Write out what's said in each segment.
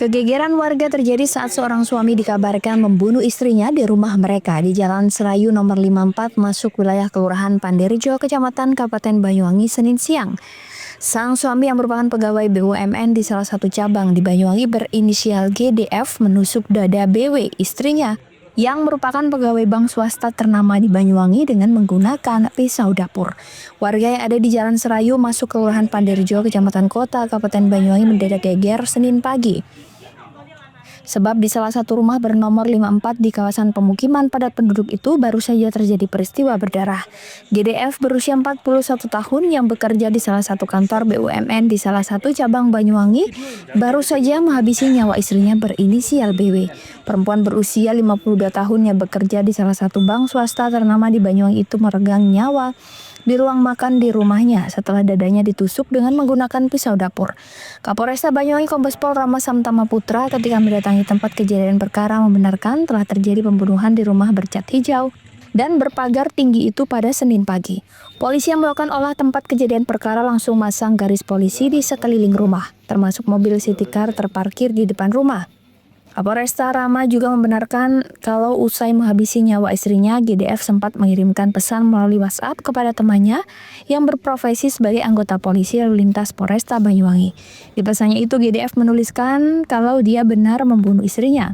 Kegegeran warga terjadi saat seorang suami dikabarkan membunuh istrinya di rumah mereka di Jalan Serayu nomor 54 masuk wilayah Kelurahan Panderejo, Kecamatan Kabupaten Banyuwangi, Senin siang. Sang suami yang merupakan pegawai BUMN di salah satu cabang di Banyuwangi berinisial GDF menusuk dada BW, istrinya, yang merupakan pegawai bank swasta ternama di Banyuwangi dengan menggunakan pisau dapur. Warga yang ada di Jalan Serayu masuk Kelurahan Panderejo, Kecamatan Kota, Kabupaten Banyuwangi mendadak geger Senin pagi. Sebab di salah satu rumah bernomor 54 di kawasan pemukiman padat penduduk itu baru saja terjadi peristiwa berdarah. GDF berusia 41 tahun yang bekerja di salah satu kantor BUMN di salah satu cabang Banyuwangi baru saja menghabisi nyawa istrinya berinisial BW. Perempuan berusia 52 tahun yang bekerja di salah satu bank swasta ternama di Banyuwangi itu meregang nyawa di ruang makan di rumahnya setelah dadanya ditusuk dengan menggunakan pisau dapur. Kapolresta Banyuwangi Kombes Pol Rama Samtama Putra ketika mendatangi tempat kejadian perkara membenarkan telah terjadi pembunuhan di rumah bercat hijau dan berpagar tinggi itu pada Senin pagi. Polisi yang melakukan olah tempat kejadian perkara langsung masang garis polisi di sekeliling rumah, termasuk mobil city car terparkir di depan rumah. Kapolresta Rama juga membenarkan kalau usai menghabisi nyawa istrinya, GDF sempat mengirimkan pesan melalui WhatsApp kepada temannya yang berprofesi sebagai anggota polisi lalu lintas Polresta Banyuwangi. Di pesannya itu GDF menuliskan kalau dia benar membunuh istrinya.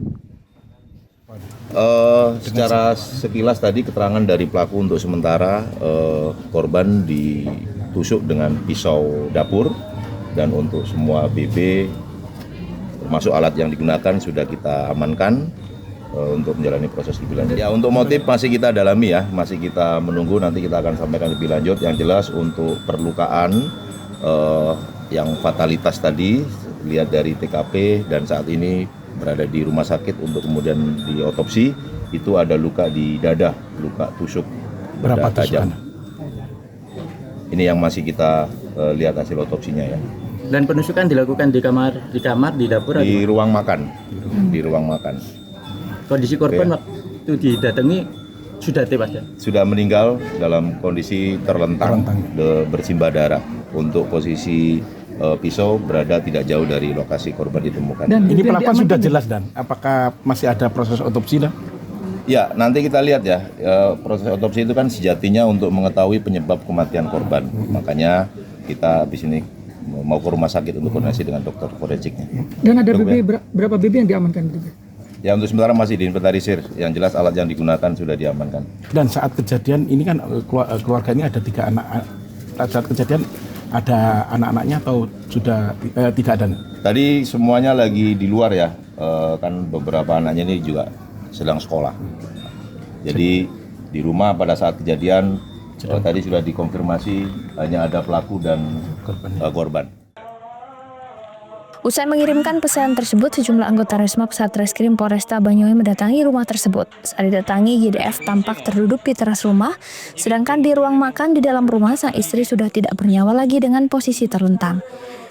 Secara sekilas tadi keterangan dari pelaku untuk sementara korban ditusuk dengan pisau dapur dan untuk semua BB termasuk alat yang digunakan sudah kita amankan untuk menjalani proses lebih lanjut. Ya, untuk motif masih kita dalami ya, masih kita menunggu, nanti kita akan sampaikan lebih lanjut. Yang jelas untuk perlukaan yang fatalitas tadi lihat dari TKP dan saat ini berada di rumah sakit untuk kemudian diotopsi, itu ada luka di dada, luka tusuk benda tajam. Ini yang masih kita lihat hasil otopsinya ya. Dan penusukan dilakukan di kamar, di dapur di ruang makan, di ruang makan. Kondisi korban waktu didatangi sudah tewas ya? Sudah meninggal dalam kondisi terlentang. Bersimbah darah. Untuk posisi pisau berada tidak jauh dari lokasi korban ditemukan. Dan ini pelaku sudah jelas, dan apakah masih ada proses otopsi dan? Ya, nanti kita lihat ya, proses otopsi itu kan sejatinya untuk mengetahui penyebab kematian korban. Makanya kita habis ini mau ke rumah sakit untuk koordinasi dengan dokter forensiknya. Dan ada berapa BB yang diamankan? Ya, untuk sementara masih diinventarisir. Yang jelas alat yang digunakan sudah diamankan. Dan saat kejadian ini kan keluarga ini ada 3 anak. Saat kejadian ada anak-anaknya atau sudah tidak ada? Tadi semuanya lagi di luar ya. Kan beberapa anaknya ini juga sedang sekolah. Jadi di rumah pada saat kejadian tadi sudah dikonfirmasi hanya ada pelaku dan korban. Usai mengirimkan pesan tersebut, sejumlah anggota Resmob Satreskrim Polresta Banyuwangi mendatangi rumah tersebut. Saat didatangi, GDF tampak terduduk di teras rumah, sedangkan di ruang makan di dalam rumah sang istri sudah tidak bernyawa lagi dengan posisi terlentang.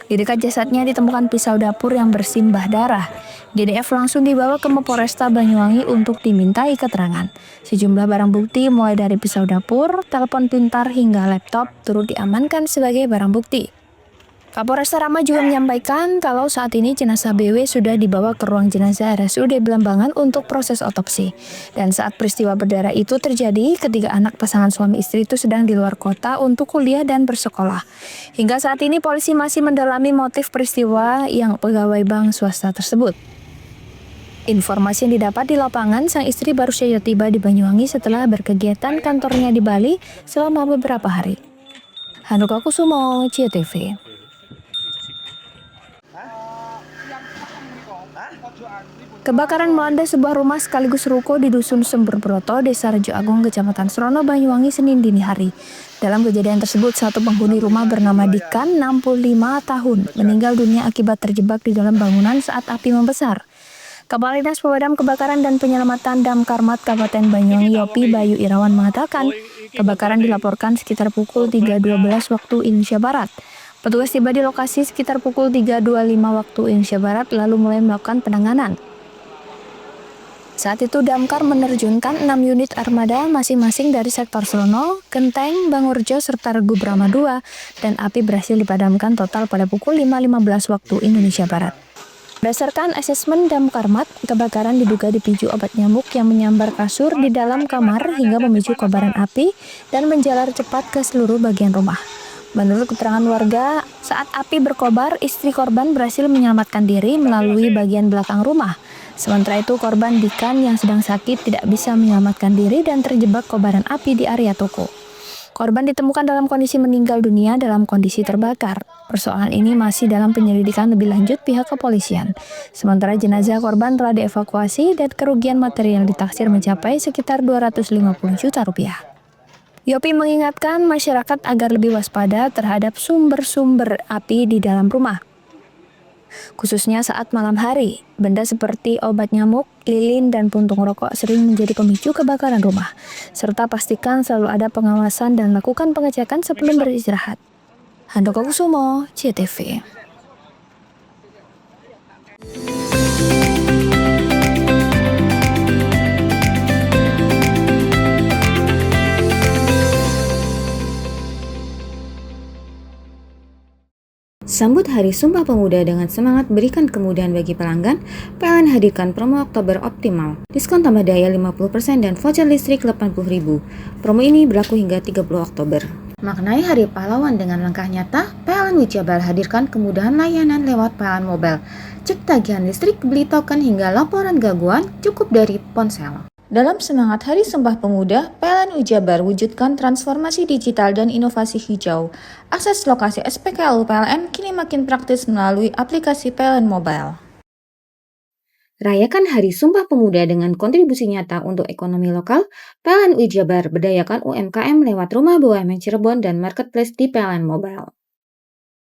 Di dekat jasadnya ditemukan pisau dapur yang bersimbah darah. GDF langsung dibawa ke Polresta Banyuwangi untuk dimintai keterangan. Sejumlah barang bukti mulai dari pisau dapur, telepon pintar hingga laptop turut diamankan sebagai barang bukti. Kapolresta Rama juga menyampaikan kalau saat ini jenazah BW sudah dibawa ke ruang jenazah RSUD Belambangan untuk proses otopsi. Dan saat peristiwa berdarah itu terjadi, ketiga anak pasangan suami istri itu sedang di luar kota untuk kuliah dan bersekolah. Hingga saat ini polisi masih mendalami motif peristiwa yang pegawai bank swasta tersebut. Informasi yang didapat di lapangan, sang istri baru saja tiba di Banyuwangi setelah berkegiatan kantornya di Bali selama beberapa hari. Hanuka Kusumo, CIO TV. Kebakaran melanda sebuah rumah sekaligus ruko di Dusun Sembur Broto, Desa Rejo Agung, Kecamatan Serono, Banyuwangi, Senin dini hari. Dalam kejadian tersebut, satu penghuni rumah bernama Dikan, 65 tahun, meninggal dunia akibat terjebak di dalam bangunan saat api membesar. Kepala Dinas Pemadam Kebakaran dan Penyelamatan Damkarmat Kabupaten Banyuwangi, Yopi Bayu Irawan mengatakan, kebakaran dilaporkan sekitar pukul 3.12 waktu Indonesia Barat. Petugas tiba di lokasi sekitar pukul 3.25 waktu Indonesia Barat lalu mulai melakukan penanganan. Saat itu Damkar menerjunkan 6 unit armada masing-masing dari sektor Serono, Genteng, Bangurjo, serta Regu Brahma 2 dan api berhasil dipadamkan total pada pukul 5.15 waktu Indonesia Barat. Berdasarkan asesmen Damkarmat, kebakaran diduga dipicu obat nyamuk yang menyambar kasur di dalam kamar hingga memicu kobaran api dan menjalar cepat ke seluruh bagian rumah. Menurut keterangan warga, saat api berkobar, istri korban berhasil menyelamatkan diri melalui bagian belakang rumah. Sementara itu, korban Dikan yang sedang sakit tidak bisa menyelamatkan diri dan terjebak kobaran api di area toko. Korban ditemukan dalam kondisi meninggal dunia dalam kondisi terbakar. Persoalan ini masih dalam penyelidikan lebih lanjut pihak kepolisian. Sementara jenazah korban telah dievakuasi dan kerugian material ditaksir mencapai sekitar 250 juta rupiah. Yopi mengingatkan masyarakat agar lebih waspada terhadap sumber-sumber api di dalam rumah. Khususnya saat malam hari, benda seperti obat nyamuk, lilin, dan puntung rokok sering menjadi pemicu kebakaran rumah. Serta pastikan selalu ada pengawasan dan lakukan pengecekan sebelum beristirahat. Handoko Kusumo, CTV. Sambut Hari Sumpah Pemuda dengan semangat berikan kemudahan bagi pelanggan, PLN hadirkan promo Oktober Optimal. Diskon tambah daya 50% dan voucher listrik 80.000. Promo ini berlaku hingga 30 Oktober. Maknai Hari Pahlawan dengan langkah nyata, PLN Wijabar hadirkan kemudahan layanan lewat PLN Mobile. Cek tagihan listrik, beli token hingga laporan gangguan cukup dari ponsel. Dalam semangat Hari Sumpah Pemuda, PLN Wijabar wujudkan transformasi digital dan inovasi hijau. Akses lokasi SPKLU PLN kini makin praktis melalui aplikasi PLN Mobile. Rayakan Hari Sumpah Pemuda dengan kontribusi nyata untuk ekonomi lokal. PLN Wijabar berdayakan UMKM lewat Rumah BUMN Cirebon dan Marketplace di PLN Mobile.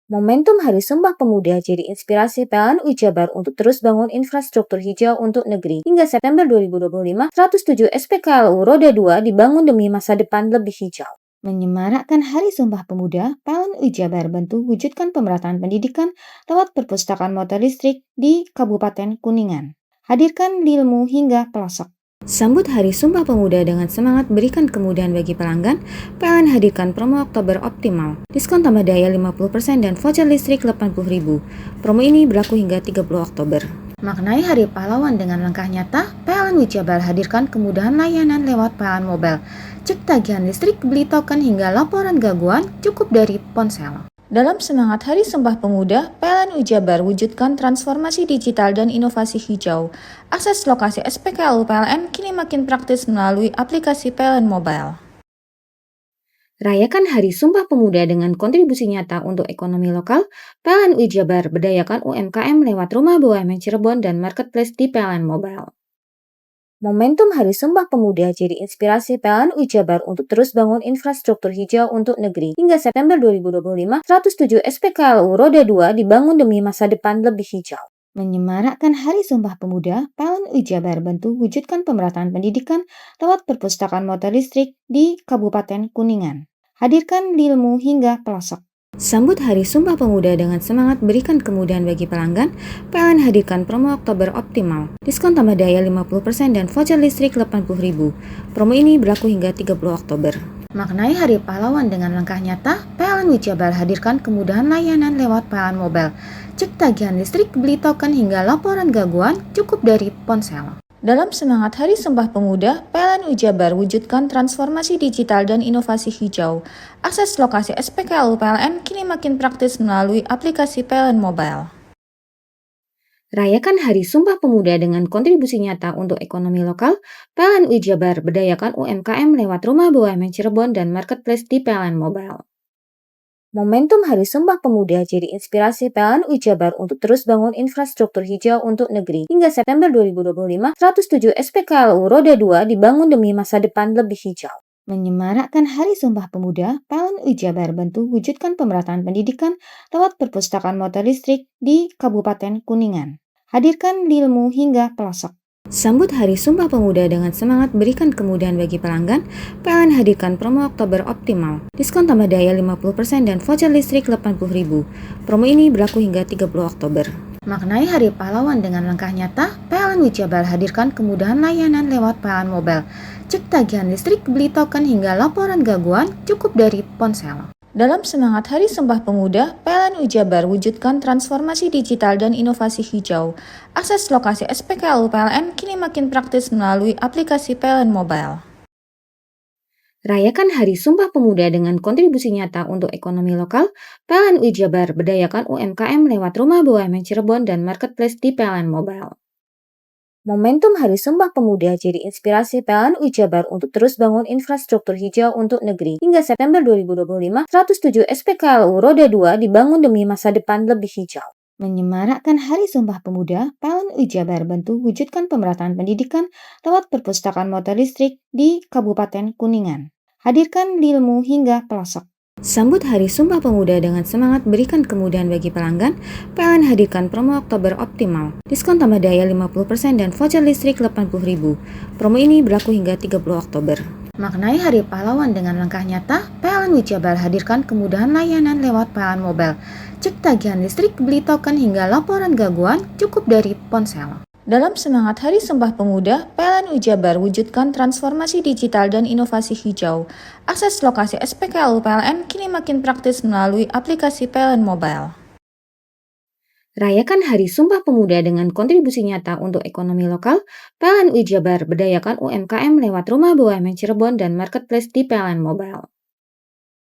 Momentum Hari Sumpah Pemuda jadi inspirasi PLN Wijabar untuk terus bangun infrastruktur hijau untuk negeri. Hingga September 2025, 107 SPKLU Roda 2 dibangun demi masa depan lebih hijau. Menyemarakkan Hari Sumpah Pemuda, PLN Wijabar bantu wujudkan pemerataan pendidikan lewat perpustakaan motor listrik di Kabupaten Kuningan. Hadirkan ilmu hingga pelosok. Sambut Hari Sumpah Pemuda dengan semangat berikan kemudahan bagi pelanggan, PLN hadirkan promo Oktober Optimal. Diskon tambah daya 50% dan voucher listrik 80.000. Promo ini berlaku hingga 30 Oktober. Maknai Hari Pahlawan dengan langkah nyata, PLN Wijabar hadirkan kemudahan layanan lewat PLN Mobile. Cek tagihan listrik, beli token hingga laporan gangguan cukup dari ponsel. Dalam semangat Hari Sumpah Pemuda, PLN Wijabar wujudkan transformasi digital dan inovasi hijau. Akses lokasi SPKLU PLN kini makin praktis melalui aplikasi PLN Mobile. Rayakan Hari Sumpah Pemuda dengan kontribusi nyata untuk ekonomi lokal. PLN Wijabar berdayakan UMKM lewat Rumah BUMN Cirebon dan Marketplace di PLN Mobile. Momentum Hari Sumpah Pemuda jadi inspirasi PLN Wijabar untuk terus bangun infrastruktur hijau untuk negeri. Hingga September 2025, 107 SPKLU Roda 2 dibangun demi masa depan lebih hijau. Menyemarakkan Hari Sumpah Pemuda, PLN Wijabar bantu wujudkan pemerataan pendidikan lewat perpustakaan motor listrik di Kabupaten Kuningan. Hadirkan ilmu hingga pelosok. Sambut Hari Sumpah Pemuda dengan semangat berikan kemudahan bagi pelanggan, PLN hadirkan promo Oktober Optimal. Diskon tambah daya 50% dan voucher listrik 80.000. Promo ini berlaku hingga 30 Oktober. Maknai Hari Pahlawan dengan langkah nyata, PLN Wijabar hadirkan kemudahan layanan lewat PLN Mobile. Cek tagihan listrik, beli token hingga laporan gangguan cukup dari ponsel. Dalam semangat Hari Sumpah Pemuda, PLN Wijabar wujudkan transformasi digital dan inovasi hijau. Akses lokasi SPKLU PLN kini makin praktis melalui aplikasi PLN Mobile. Rayakan Hari Sumpah Pemuda dengan kontribusi nyata untuk ekonomi lokal. PLN Wijabar berdayakan UMKM lewat Rumah BUMN Cirebon dan Marketplace di PLN Mobile. Momentum Hari Sumpah Pemuda jadi inspirasi PLN Wijabar untuk terus bangun infrastruktur hijau untuk negeri. Hingga September 2025, 107 SPKLU Roda 2 dibangun demi masa depan lebih hijau. Menyemarakkan Hari Sumpah Pemuda, PLN Wijabar bantu wujudkan pemerataan pendidikan lewat perpustakaan motor listrik di Kabupaten Kuningan. Hadirkan ilmu hingga pelosok. Sambut Hari Sumpah Pemuda dengan semangat berikan kemudahan bagi pelanggan, PLN hadirkan promo Oktober Optimal. Diskon tambah daya 50% dan voucher listrik 80.000. Promo ini berlaku hingga 30 Oktober. Maknai Hari Pahlawan dengan langkah nyata, PLN Wijabar hadirkan kemudahan layanan lewat PLN Mobile. Cek tagihan listrik, beli token hingga laporan gangguan cukup dari ponsel. Dalam semangat Hari Sumpah Pemuda, PLN Jabar wujudkan transformasi digital dan inovasi hijau. Akses lokasi SPKLU PLN kini makin praktis melalui aplikasi PLN Mobile. Rayakan Hari Sumpah Pemuda dengan kontribusi nyata untuk ekonomi lokal, PLN Jabar berdayakan UMKM lewat Rumah BUMN Cirebon dan Marketplace di PLN Mobile. Momentum Hari Sumpah Pemuda jadi inspirasi PLN Jabar untuk terus bangun infrastruktur hijau untuk negeri. Hingga September 2025, 107 SPKLU Roda 2 dibangun demi masa depan lebih hijau. Menyemarakkan Hari Sumpah Pemuda, PLN Jabar bantu wujudkan pemerataan pendidikan lewat perpustakaan motor listrik di Kabupaten Kuningan. Hadirkan ilmu hingga pelosok. Sambut Hari Sumpah Pemuda dengan semangat berikan kemudahan bagi pelanggan, PLN hadirkan promo Oktober Optimal. Diskon tambah daya 50% dan voucher listrik 80.000. Promo ini berlaku hingga 30 Oktober. Maknai Hari Pahlawan dengan langkah nyata, PLN Jabar hadirkan kemudahan layanan lewat PLN Mobile. Cek tagihan listrik, beli token hingga laporan gangguan cukup dari ponsel. Dalam semangat Hari Sumpah Pemuda, PLN Jabar wujudkan transformasi digital dan inovasi hijau. Akses lokasi SPKLU PLN kini makin praktis melalui aplikasi PLN Mobile. Rayakan Hari Sumpah Pemuda dengan kontribusi nyata untuk ekonomi lokal, PLN Jabar berdayakan UMKM lewat Rumah BUMN Cirebon dan Marketplace di PLN Mobile.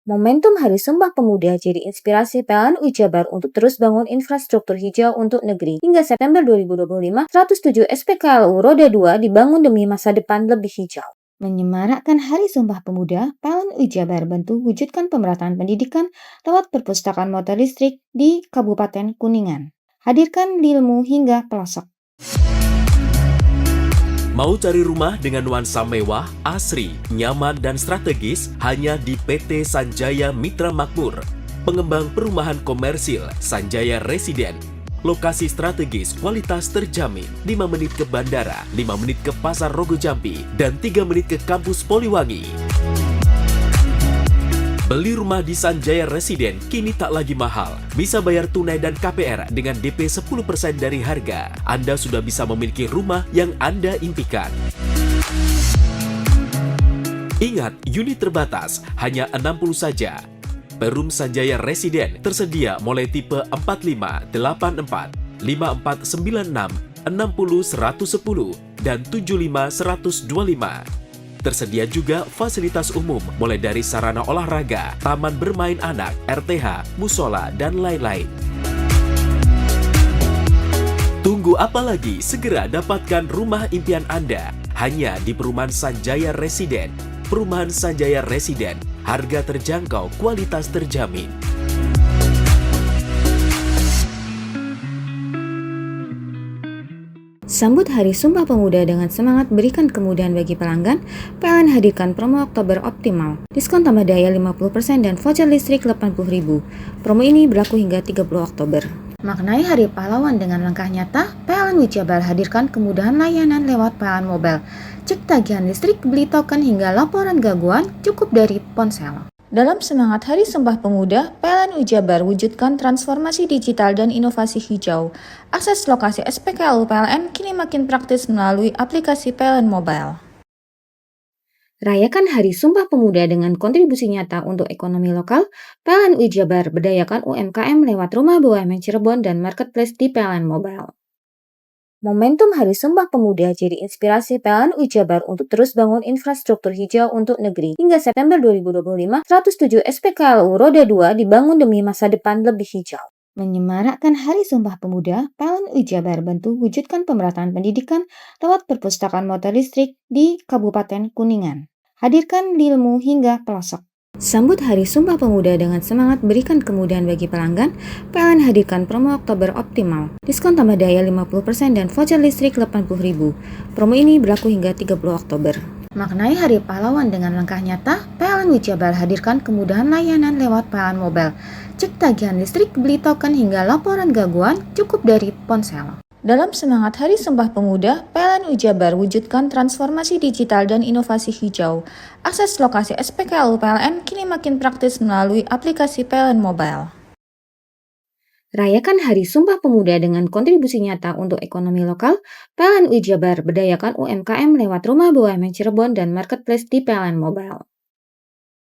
Momentum Hari Sumpah Pemuda jadi inspirasi PLN Jabar untuk terus bangun infrastruktur hijau untuk negeri. Hingga September 2025, 107 SPKLU Roda 2 dibangun demi masa depan lebih hijau. Menyemarakkan Hari Sumpah Pemuda, PLN Jabar bantu wujudkan pemerataan pendidikan lewat perpustakaan motor listrik di Kabupaten Kuningan. Hadirkan ilmu hingga pelosok. Mau cari rumah dengan nuansa mewah, asri, nyaman, dan strategis hanya di PT Sanjaya Mitra Makmur. Pengembang perumahan komersil Sanjaya Residen. Lokasi strategis, kualitas terjamin. 5 menit ke bandara, 5 menit ke Pasar Rogo Jampi, dan 3 menit ke kampus Poliwangi. Beli rumah di Sanjaya Residen kini tak lagi mahal. Bisa bayar tunai dan KPR dengan DP 10% dari harga. Anda sudah bisa memiliki rumah yang Anda impikan. Ingat, unit terbatas, hanya 60 saja. Perum Sanjaya Residen tersedia mulai tipe 45, 84, 5496, 60 110, dan 75 125. Tersedia juga fasilitas umum mulai dari sarana olahraga, taman bermain anak, RTH, musola, dan lain-lain. Tunggu apa lagi? Segera dapatkan rumah impian Anda hanya di Perumahan Sanjaya Residen. Perumahan Sanjaya Residen, harga terjangkau, kualitas terjamin. Sambut Hari Sumpah Pemuda dengan semangat berikan kemudahan bagi pelanggan, PLN hadirkan promo Oktober Optimal. Diskon tambah daya 50% dan voucher listrik 80.000. Promo ini berlaku hingga 30 Oktober. Maknai Hari Pahlawan dengan langkah nyata, PLN Jabar hadirkan kemudahan layanan lewat PLN Mobile. Cek tagihan listrik, beli token hingga laporan gangguan cukup dari ponsel. Dalam semangat Hari Sumpah Pemuda, PLN Jabar wujudkan transformasi digital dan inovasi hijau. Akses lokasi SPKLU PLN kini makin praktis melalui aplikasi PLN Mobile. Rayakan Hari Sumpah Pemuda dengan kontribusi nyata untuk ekonomi lokal, PLN Jabar berdayakan UMKM lewat Rumah BUMN Cirebon dan Marketplace di PLN Mobile. Momentum Hari Sumpah Pemuda jadi inspirasi PLN Jabar untuk terus bangun infrastruktur hijau untuk negeri. Hingga September 2025, 107 SPKLU Roda 2 dibangun demi masa depan lebih hijau. Menyemarakkan Hari Sumpah Pemuda, PLN Jabar bantu wujudkan pemerataan pendidikan lewat perpustakaan motor listrik di Kabupaten Kuningan. Hadirkan ilmu hingga pelosok. Sambut Hari Sumpah Pemuda dengan semangat berikan kemudahan bagi pelanggan, PLN hadirkan promo Oktober Optimal. Diskon tambah daya 50% dan voucher listrik 80.000. Promo ini berlaku hingga 30 Oktober. Maknai Hari Pahlawan dengan langkah nyata, PLN Jabar hadirkan kemudahan layanan lewat PLN Mobile. Cek tagihan listrik, beli token hingga laporan gangguan cukup dari ponsel. Dalam semangat Hari Sumpah Pemuda, PLN Jabar wujudkan transformasi digital dan inovasi hijau. Akses lokasi SPKLU PLN kini makin praktis melalui aplikasi PLN Mobile. Rayakan Hari Sumpah Pemuda dengan kontribusi nyata untuk ekonomi lokal, PLN Jabar berdayakan UMKM lewat Rumah BUMN Cirebon dan Marketplace di PLN Mobile.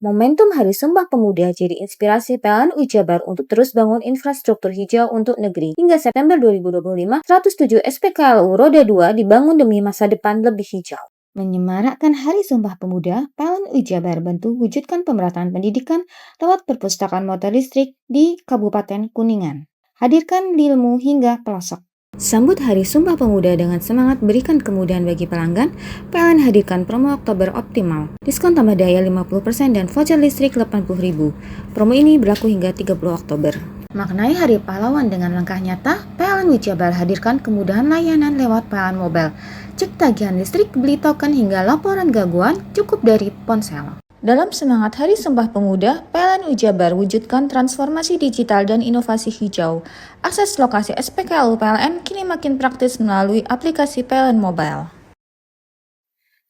Momentum Hari Sumpah Pemuda jadi inspirasi PLN UI Jabar untuk terus bangun infrastruktur hijau untuk negeri. Hingga September 2025, 107 SPKLU Roda 2 dibangun demi masa depan lebih hijau. Menyemarakkan Hari Sumpah Pemuda, PLN UI Jabar bantu wujudkan pemerataan pendidikan lewat perpustakaan motor listrik di Kabupaten Kuningan. Hadirkan ilmu hingga pelosok. Sambut Hari Sumpah Pemuda dengan semangat berikan kemudahan bagi pelanggan, PLN hadirkan promo Oktober Optimal. Diskon tambah daya 50% dan voucher listrik 80.000. Promo ini berlaku hingga 30 Oktober. Maknai Hari Pahlawan dengan langkah nyata, PLN UI Jabar hadirkan kemudahan layanan lewat PLN Mobile. Cek tagihan listrik, beli token hingga laporan gangguan cukup dari ponsel. Dalam semangat Hari Sumpah Pemuda, PLN UI Jabar wujudkan transformasi digital dan inovasi hijau. Akses lokasi SPKLU PLN kini makin praktis melalui aplikasi PLN Mobile.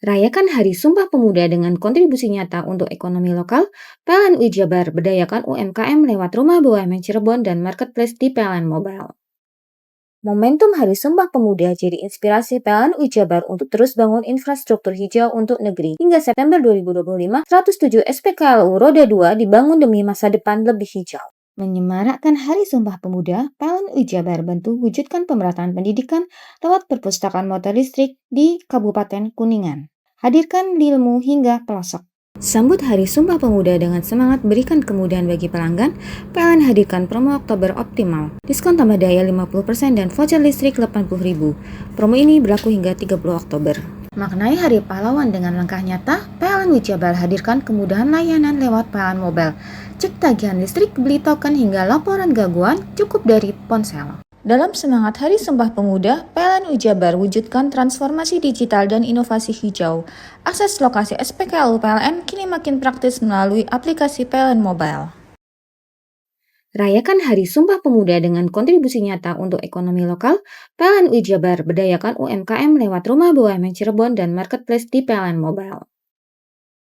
Rayakan Hari Sumpah Pemuda dengan kontribusi nyata untuk ekonomi lokal, PLN UI Jabar berdayakan UMKM lewat Rumah BUMN Cirebon dan Marketplace di PLN Mobile. Momentum Hari Sumpah Pemuda jadi inspirasi PLN UI Jabar untuk terus bangun infrastruktur hijau untuk negeri. Hingga September 2025, 107 SPKLU Roda 2 dibangun demi masa depan lebih hijau. Menyemarakkan Hari Sumpah Pemuda, PLN UI Jabar bantu wujudkan pemerataan pendidikan lewat perpustakaan motor listrik di Kabupaten Kuningan. Hadirkan ilmu hingga pelosok. Sambut Hari Sumpah Pemuda dengan semangat berikan kemudahan bagi pelanggan, PLN hadirkan promo Oktober Optimal. Diskon tambah daya 50% dan voucher listrik 80.000. Promo ini berlaku hingga 30 Oktober. Maknai Hari Pahlawan dengan langkah nyata, PLN UI Jabar hadirkan kemudahan layanan lewat PLN Mobile. Cek tagihan listrik, beli token hingga laporan gangguan cukup dari ponsel. Dalam semangat Hari Sumpah Pemuda, PLN UI Jabar wujudkan transformasi digital dan inovasi hijau. Akses lokasi SPKLU PLN kini makin praktis melalui aplikasi PLN Mobile. Rayakan Hari Sumpah Pemuda dengan kontribusi nyata untuk ekonomi lokal, PLN UI Jabar berdayakan UMKM lewat Rumah BUMN Cirebon dan Marketplace di PLN Mobile.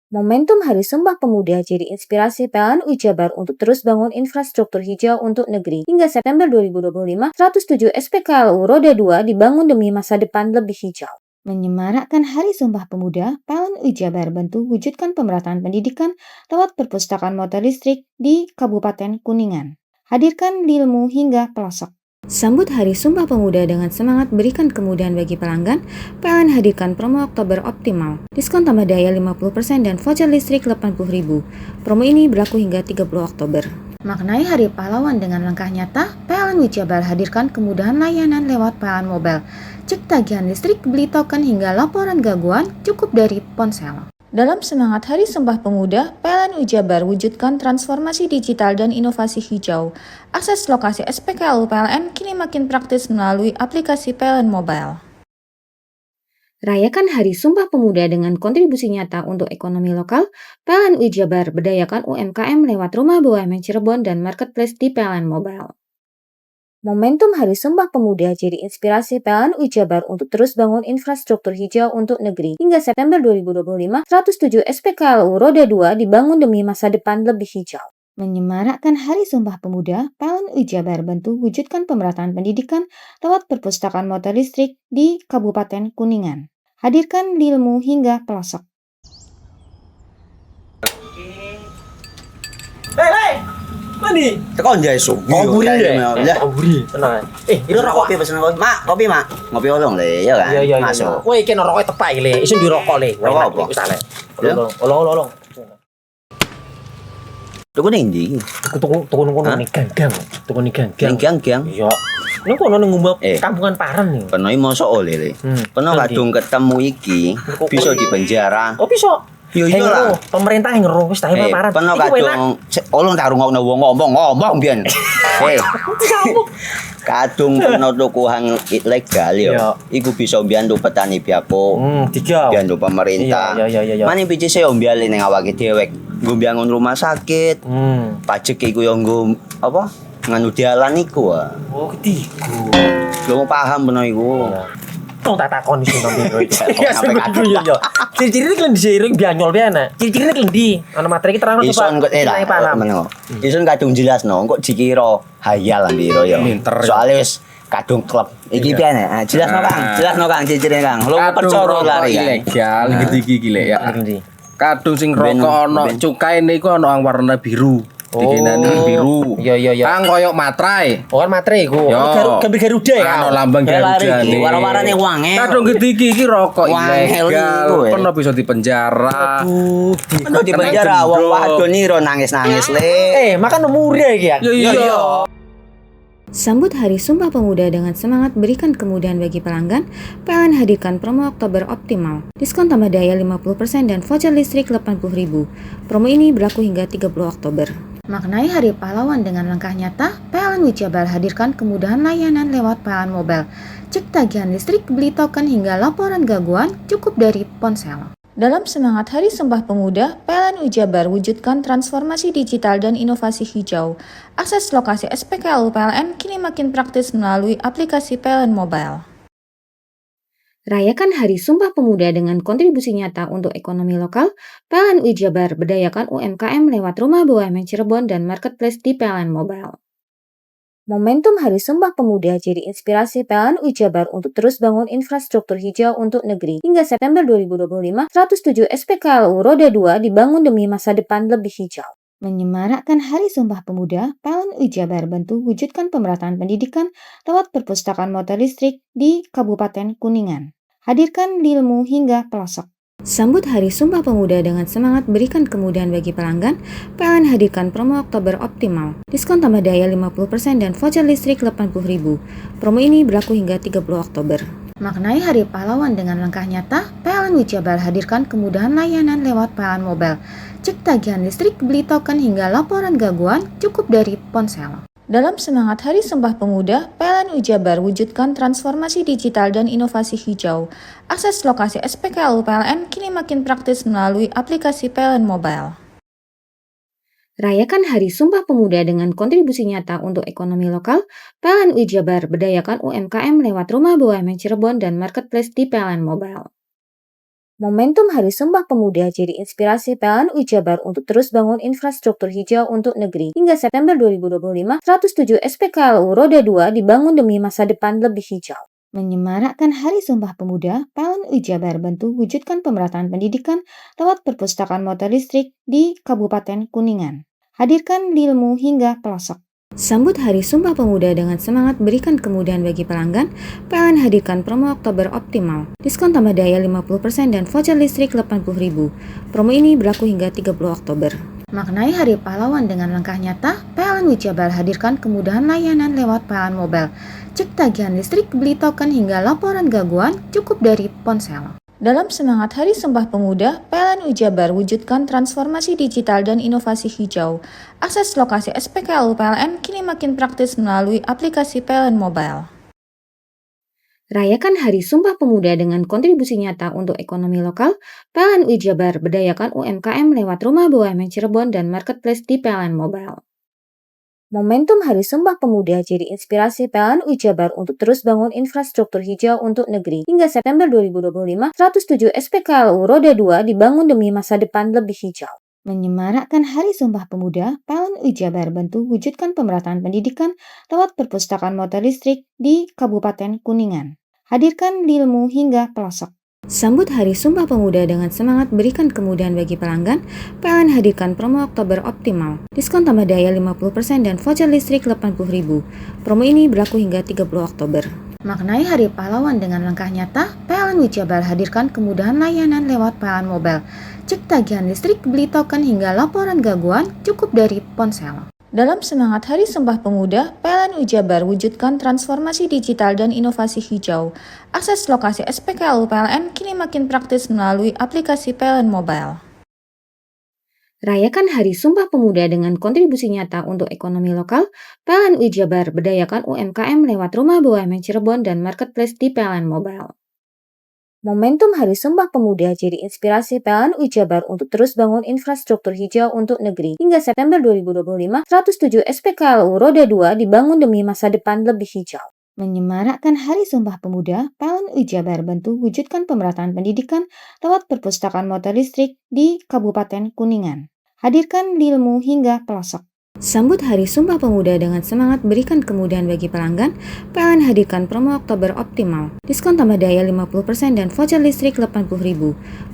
Momentum Hari Sumpah Pemuda jadi inspirasi PLN UI Jabar untuk terus bangun infrastruktur hijau untuk negeri. Hingga September 2025, 107 SPKLU Roda 2 dibangun demi masa depan lebih hijau. Menyemarakkan Hari Sumpah Pemuda, PLN UI Jabar bantu wujudkan pemerataan pendidikan lewat perpustakaan motor listrik di Kabupaten Kuningan. Hadirkan ilmu hingga pelosok. Sambut Hari Sumpah Pemuda dengan semangat berikan kemudahan bagi pelanggan, PLN hadirkan promo Oktober Optimal. Diskon tambah daya 50% dan voucher listrik 80.000. Promo ini berlaku hingga 30 Oktober. Maknai Hari Pahlawan dengan langkah nyata, PLN UI Jabar hadirkan kemudahan layanan lewat PLN Mobile. Cek tagihan listrik, beli token hingga laporan gangguan cukup dari ponsel. Dalam semangat Hari Sumpah Pemuda, PLN UI Jabar wujudkan transformasi digital dan inovasi hijau. Akses lokasi SPKLU PLN kini makin praktis melalui aplikasi PLN Mobile. Rayakan Hari Sumpah Pemuda dengan kontribusi nyata untuk ekonomi lokal, PLN UI Jabar berdayakan UMKM lewat Rumah BUMN Cirebon dan Marketplace di PLN Mobile. Momentum Hari Sumpah Pemuda jadi inspirasi PLN UI Jabar untuk terus bangun infrastruktur hijau untuk negeri. Hingga September 2025, 107 SPKLU Roda 2 dibangun demi masa depan lebih hijau. Menyemarakkan Hari Sumpah Pemuda, PLN UI Jabar bantu wujudkan pemerataan pendidikan lewat perpustakaan motor listrik di Kabupaten Kuningan. Hadirkan ilmu hingga pelosok. Mandi. Tekan jaya su. Kaburi deh. Ya. Kaburi. Tenang. Ini rokok kopi pesen kopi. Mak, kopi, Mak. Ngopi olong le, ya kan? Iya. Masuk. Woi, kena rokok tepak le. Isun dirokok le. Rokok apa? Wis ale. Ya. Olong. Tuku ning ndi? Tuku nih ganggang. Tuku nih ganggang. Gang-gang. Iya. Nang kono nang ngumbat Eh. kampungan Paren nih. Penoi mosok oleh le. Peno Nanti. kadung ketemu iki bisa dipenjara. Oh bisa. Yo iya lah. Pemerintah yang ngeru wis tahe Paren. Peno Iku enak. kadung olong tak rungokno wong ngomong biyen. Kadung peno tuku hang ilegal yo. Iya. Iku bisa mbiyantu petani biako. Tiga. Mbiyantu pemerintah. Iya. Mane picise yo mbiali ning awake dhewek. Nggo mbiyangun rumah sakit. Pajak iku yo nggo apa? Nganu dalan iku ah. Oh ketiga. Lu paham bener iku. Tong tak takon iso nang biro iki. Iya, sampe kadung. Yo. Ciri-cirine kan diseiring bianyol piye Ciri-cirine kan ndi? Ana materi ki terang Ison kok Nilai paham. Ison kadung jelasno, kok dikira hayal ambiro ya. Soale wis kadung klub. Iki piye nek? Jelasno Kang, ciri-cirine Kang. Lu percaya lari kan. ilegal gede iki lek ya. Ngerti. Kadung sing Ben- rokok ono ben. cukai niku ono yang warna biru. Dikinani biru. Iya. Kang koyo matrai. Oh kan matre iku. Yo. Gambar Garuda ya. Ano lambang Garuda nih. Warna-warnane wangel. Kadung iki rokok Wangel ilegal. iku, Pernah bisa dipenjara. Aduh di penjara wong wadon iro nangis-nangis le. Makan umurnya iki ya. Iya. Sambut Hari Sumpah Pemuda dengan semangat berikan kemudahan bagi pelanggan, PLN hadirkan promo Oktober Optimal. Diskon tambah daya 50% dan voucher listrik 80.000. Promo ini berlaku hingga 30 Oktober. Maknai Hari Pahlawan dengan langkah nyata, PLN Wijabar hadirkan kemudahan layanan lewat PLN Mobile. Cek tagihan listrik, beli token hingga laporan gangguan cukup dari ponsel. Dalam semangat Hari Sumpah Pemuda, PLN Wijabar wujudkan transformasi digital dan inovasi hijau. Akses lokasi SPKLU PLN kini makin praktis melalui aplikasi PLN Mobile. Rayakan Hari Sumpah Pemuda dengan kontribusi nyata untuk ekonomi lokal, PLN Wijabar berdayakan UMKM lewat Rumah BUMN Cirebon dan Marketplace di PLN Mobile. Momentum Hari Sumpah Pemuda jadi inspirasi PLN Wijabar untuk terus bangun infrastruktur hijau untuk negeri. Hingga September 2025, 107 SPKLU Roda 2 dibangun demi masa depan lebih hijau. Menyemarakkan Hari Sumpah Pemuda, PLN Wijabar bantu wujudkan pemerataan pendidikan lewat perpustakaan motor listrik di Kabupaten Kuningan. Hadirkan ilmu hingga pelosok. Sambut Hari Sumpah Pemuda dengan semangat berikan kemudahan bagi pelanggan, PLN hadirkan promo Oktober Optimal. Diskon tambah daya 50% dan voucher listrik 80.000. Promo ini berlaku hingga 30 Oktober. Maknai Hari Pahlawan dengan langkah nyata, PLN Wijabar hadirkan kemudahan layanan lewat PLN Mobile. Cek tagihan listrik, beli token hingga laporan gangguan cukup dari ponsel. Dalam semangat Hari Sumpah Pemuda, PLN Wijabar wujudkan transformasi digital dan inovasi hijau. Akses lokasi SPKLU PLN kini makin praktis melalui aplikasi PLN Mobile. Rayakan Hari Sumpah Pemuda dengan kontribusi nyata untuk ekonomi lokal, PLN Wijabar berdayakan UMKM lewat Rumah BUMN Cirebon dan Marketplace di PLN Mobile. Momentum Hari Sumpah Pemuda jadi inspirasi PLN Wijabar untuk terus bangun infrastruktur hijau untuk negeri. Hingga September 2025, 107 SPKLU Roda 2 dibangun demi masa depan lebih hijau. Menyemarakkan Hari Sumpah Pemuda, PLN Wijabar bantu wujudkan pemerataan pendidikan lewat perpustakaan motor listrik di Kabupaten Kuningan. Hadirkan ilmu hingga pelosok. Sambut Hari Sumpah Pemuda dengan semangat berikan kemudahan bagi pelanggan, PLN hadirkan promo Oktober Optimal. Diskon tambah daya 50% dan voucher listrik 80.000. Promo ini berlaku hingga 30 Oktober. Maknai Hari Pahlawan dengan langkah nyata, PLN Wijabar hadirkan kemudahan layanan lewat PLN Mobile. Cek tagihan listrik, beli token hingga laporan gangguan cukup dari ponsel. Dalam semangat Hari Sumpah Pemuda, PLN Wijabar wujudkan transformasi digital dan inovasi hijau. Akses lokasi SPKLU PLN kini makin praktis melalui aplikasi PLN Mobile. Rayakan Hari Sumpah Pemuda dengan kontribusi nyata untuk ekonomi lokal, PLN Wijabar berdayakan UMKM lewat Rumah BUMN Cirebon dan Marketplace di PLN Mobile. Momentum Hari Sumpah Pemuda jadi inspirasi PLN Wijabar untuk terus bangun infrastruktur hijau untuk negeri. Hingga September 2025, 107 SPKLU Roda 2 dibangun demi masa depan lebih hijau. Menyemarakkan Hari Sumpah Pemuda, PLN Wijabar bantu wujudkan pemerataan pendidikan lewat perpustakaan motor listrik di Kabupaten Kuningan. Hadirkan ilmu hingga pelosok. Sambut Hari Sumpah Pemuda dengan semangat berikan kemudahan bagi pelanggan, PLN hadirkan promo Oktober Optimal. Diskon tambah daya 50% dan voucher listrik 80.000. Promo ini berlaku hingga 30 Oktober. Maknai Hari Pahlawan dengan langkah nyata, PLN Wijabar hadirkan kemudahan layanan lewat PLN Mobile. Cek tagihan listrik, beli token hingga laporan gangguan cukup dari ponsel. Dalam semangat Hari Sumpah Pemuda, PLN Wijabar wujudkan transformasi digital dan inovasi hijau. Akses lokasi SPKLU PLN kini makin praktis melalui aplikasi PLN Mobile. Rayakan Hari Sumpah Pemuda dengan kontribusi nyata untuk ekonomi lokal, PLN Wijabar berdayakan UMKM lewat Rumah BUMN Cirebon dan Marketplace di PLN Mobile. Momentum Hari Sumpah Pemuda jadi inspirasi PLN Wijabar untuk terus bangun infrastruktur hijau untuk negeri. Hingga September 2025, 107 SPKLU Roda 2 dibangun demi masa depan lebih hijau. Menyemarakkan Hari Sumpah Pemuda, PLN Wijabar bantu wujudkan pemerataan pendidikan lewat perpustakaan motor listrik di Kabupaten Kuningan. Hadirkan ilmu hingga pelosok. Sambut Hari Sumpah Pemuda dengan semangat berikan kemudahan bagi pelanggan, PLN hadirkan promo Oktober Optimal. Diskon tambah daya 50% dan voucher listrik 80.000.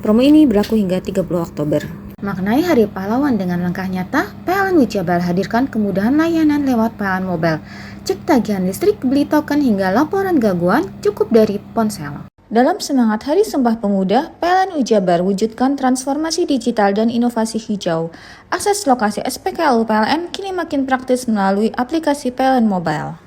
Promo ini berlaku hingga 30 Oktober. Maknai Hari Pahlawan dengan langkah nyata, PLN Wijabar hadirkan kemudahan layanan lewat PLN Mobile. Cek tagihan listrik, beli token hingga laporan gangguan cukup dari ponsel. Dalam semangat Hari Sumpah Pemuda, PLN Wijabar wujudkan transformasi digital dan inovasi hijau. Akses lokasi SPKLU PLN kini makin praktis melalui aplikasi PLN Mobile.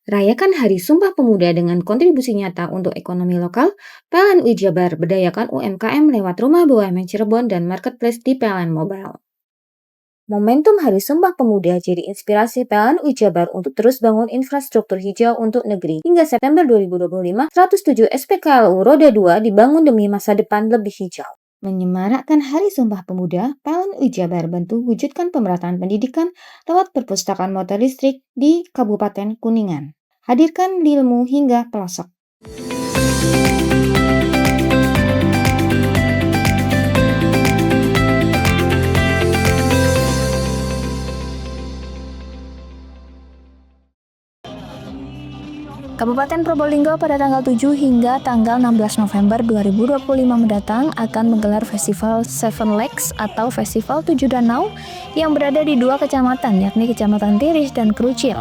Rayakan Hari Sumpah Pemuda dengan kontribusi nyata untuk ekonomi lokal. PLN Wijabar berdayakan UMKM lewat Rumah BUMN Cirebon dan Marketplace di PLN Mobile. Momentum Hari Sumpah Pemuda jadi inspirasi PLN Wijabar untuk terus bangun infrastruktur hijau untuk negeri. Hingga September 2025, 107 SPKLU Roda 2 dibangun demi masa depan lebih hijau. Menyemarakkan Hari Sumpah Pemuda, PLN Wijabar bantu wujudkan pemerataan pendidikan lewat perpustakaan motor listrik di Kabupaten Kuningan. Hadirkan ilmu hingga pelosok. Kabupaten Probolinggo pada tanggal 7 hingga tanggal 16 November 2025 mendatang akan menggelar Festival Seven Lakes atau Festival 7 Danau yang berada di 2 kecamatan, yakni Kecamatan Tiris dan Krucil.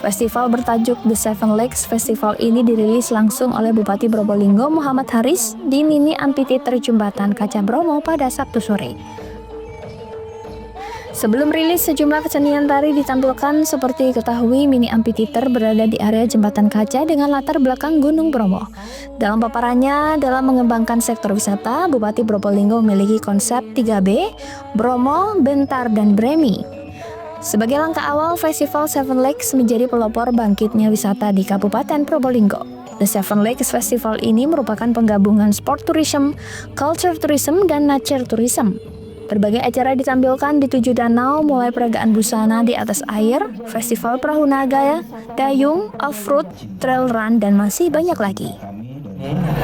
Festival bertajuk The Seven Lakes Festival ini dirilis langsung oleh Bupati Probolinggo Muhammad Haris di Mini Amphitheater Jembatan Kaca Bromo pada Sabtu sore. Sebelum rilis, sejumlah kesenian tari ditampilkan. Seperti diketahui, Mini Amphitheater berada di area Jembatan Kaca dengan latar belakang Gunung Bromo. Dalam paparannya, dalam mengembangkan sektor wisata, Bupati Probolinggo memiliki konsep 3B, Bromo, Bentar, dan Bremi. Sebagai langkah awal, Festival Seven Lakes menjadi pelopor bangkitnya wisata di Kabupaten Probolinggo. The Seven Lakes Festival ini merupakan penggabungan sport tourism, culture tourism, dan nature tourism. Berbagai acara ditampilkan di 7 danau, mulai peragaan busana di atas air, festival perahu naga, dayung, off-road, trail run, dan masih banyak lagi.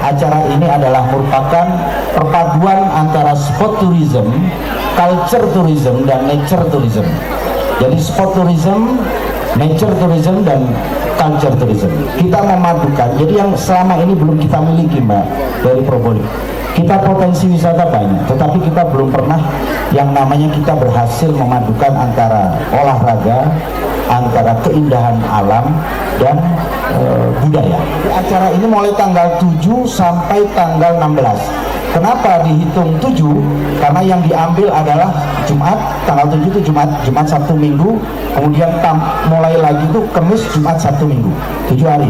Acara ini adalah merupakan perpaduan antara sport tourism, culture tourism, dan nature tourism. Jadi sport tourism, nature tourism, dan culture tourism. Kita memadukan, jadi yang selama ini belum kita miliki, Mbak, dari Probolinggo. Kita potensi wisata banyak, tetapi kita belum pernah yang namanya kita berhasil memadukan antara olahraga, antara keindahan alam, dan budaya. Acara ini mulai tanggal 7 sampai tanggal 16. Kenapa dihitung 7? Karena yang diambil adalah Jumat, tanggal 7 itu Jumat, Sabtu, Minggu, kemudian mulai lagi itu Kamis, Jumat, Sabtu, Minggu, 7 hari.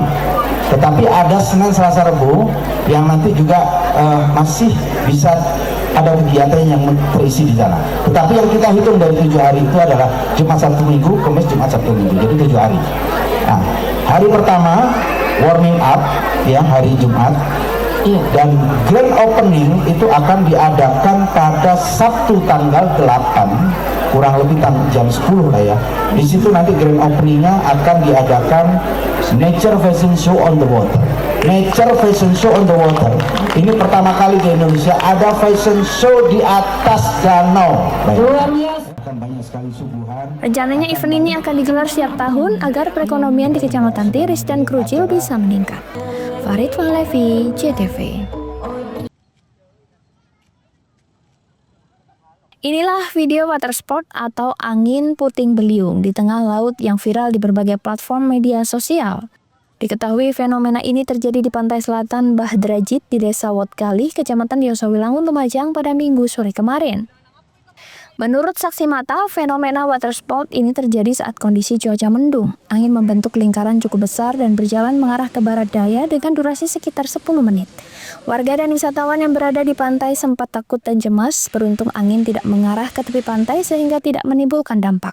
Tetapi ada Senin, Selasa, Rabu yang nanti juga masih bisa ada kegiatan yang terisi di sana. Tetapi yang kita hitung dari 7 hari itu adalah Jumat, Sabtu, Minggu, Kamis, Jumat, Sabtu, Minggu. Jadi 7 hari. Nah, hari pertama warming up ya hari Jumat, dan grand opening itu akan diadakan pada Sabtu tanggal 8, kurang lebih jam 10 lah ya. Di situ nanti grand openingnya akan diadakan Nature Fashion Show on the Water. Nature Fashion Show on the Water. Ini pertama kali di Indonesia ada fashion show di atas danau. Rencananya event ini akan digelar setiap tahun agar perekonomian di Kecamatan Tiris dan Krucil bisa meningkat. Farid Fahlevi, JTV. Inilah video water sport atau angin puting beliung di tengah laut yang viral di berbagai platform media sosial. Diketahui fenomena ini terjadi di pantai selatan Bahdrajit di Desa Wotkali, Kecamatan Yosowilangun, Lumajang pada Minggu sore kemarin. Menurut saksi mata, fenomena water sport ini terjadi saat kondisi cuaca mendung. Angin membentuk lingkaran cukup besar dan berjalan mengarah ke barat daya dengan durasi sekitar 10 menit. Warga dan wisatawan yang berada di pantai sempat takut dan cemas, beruntung angin tidak mengarah ke tepi pantai sehingga tidak menimbulkan dampak.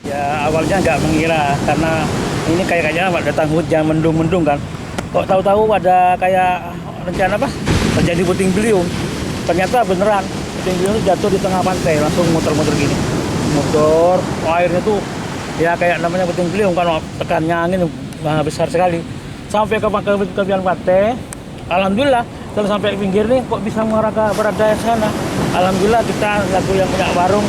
Ya awalnya nggak mengira karena ini kayaknya datang hujan mendung-mendung kan. Kok tahu-tahu ada kayak rencana apa? Terjadi puting beliung. Ternyata beneran. Puting beliung jatuh di tengah pantai, langsung muter-muter gini. Motor, airnya tuh ya kayak namanya puting beliung kan, tekannya angin besar sekali. Sampai ke tepian pantai, alhamdulillah setelah sampai pinggir nih kok bisa mengarah ke barat daya sana. Alhamdulillah kita laku yang punya warung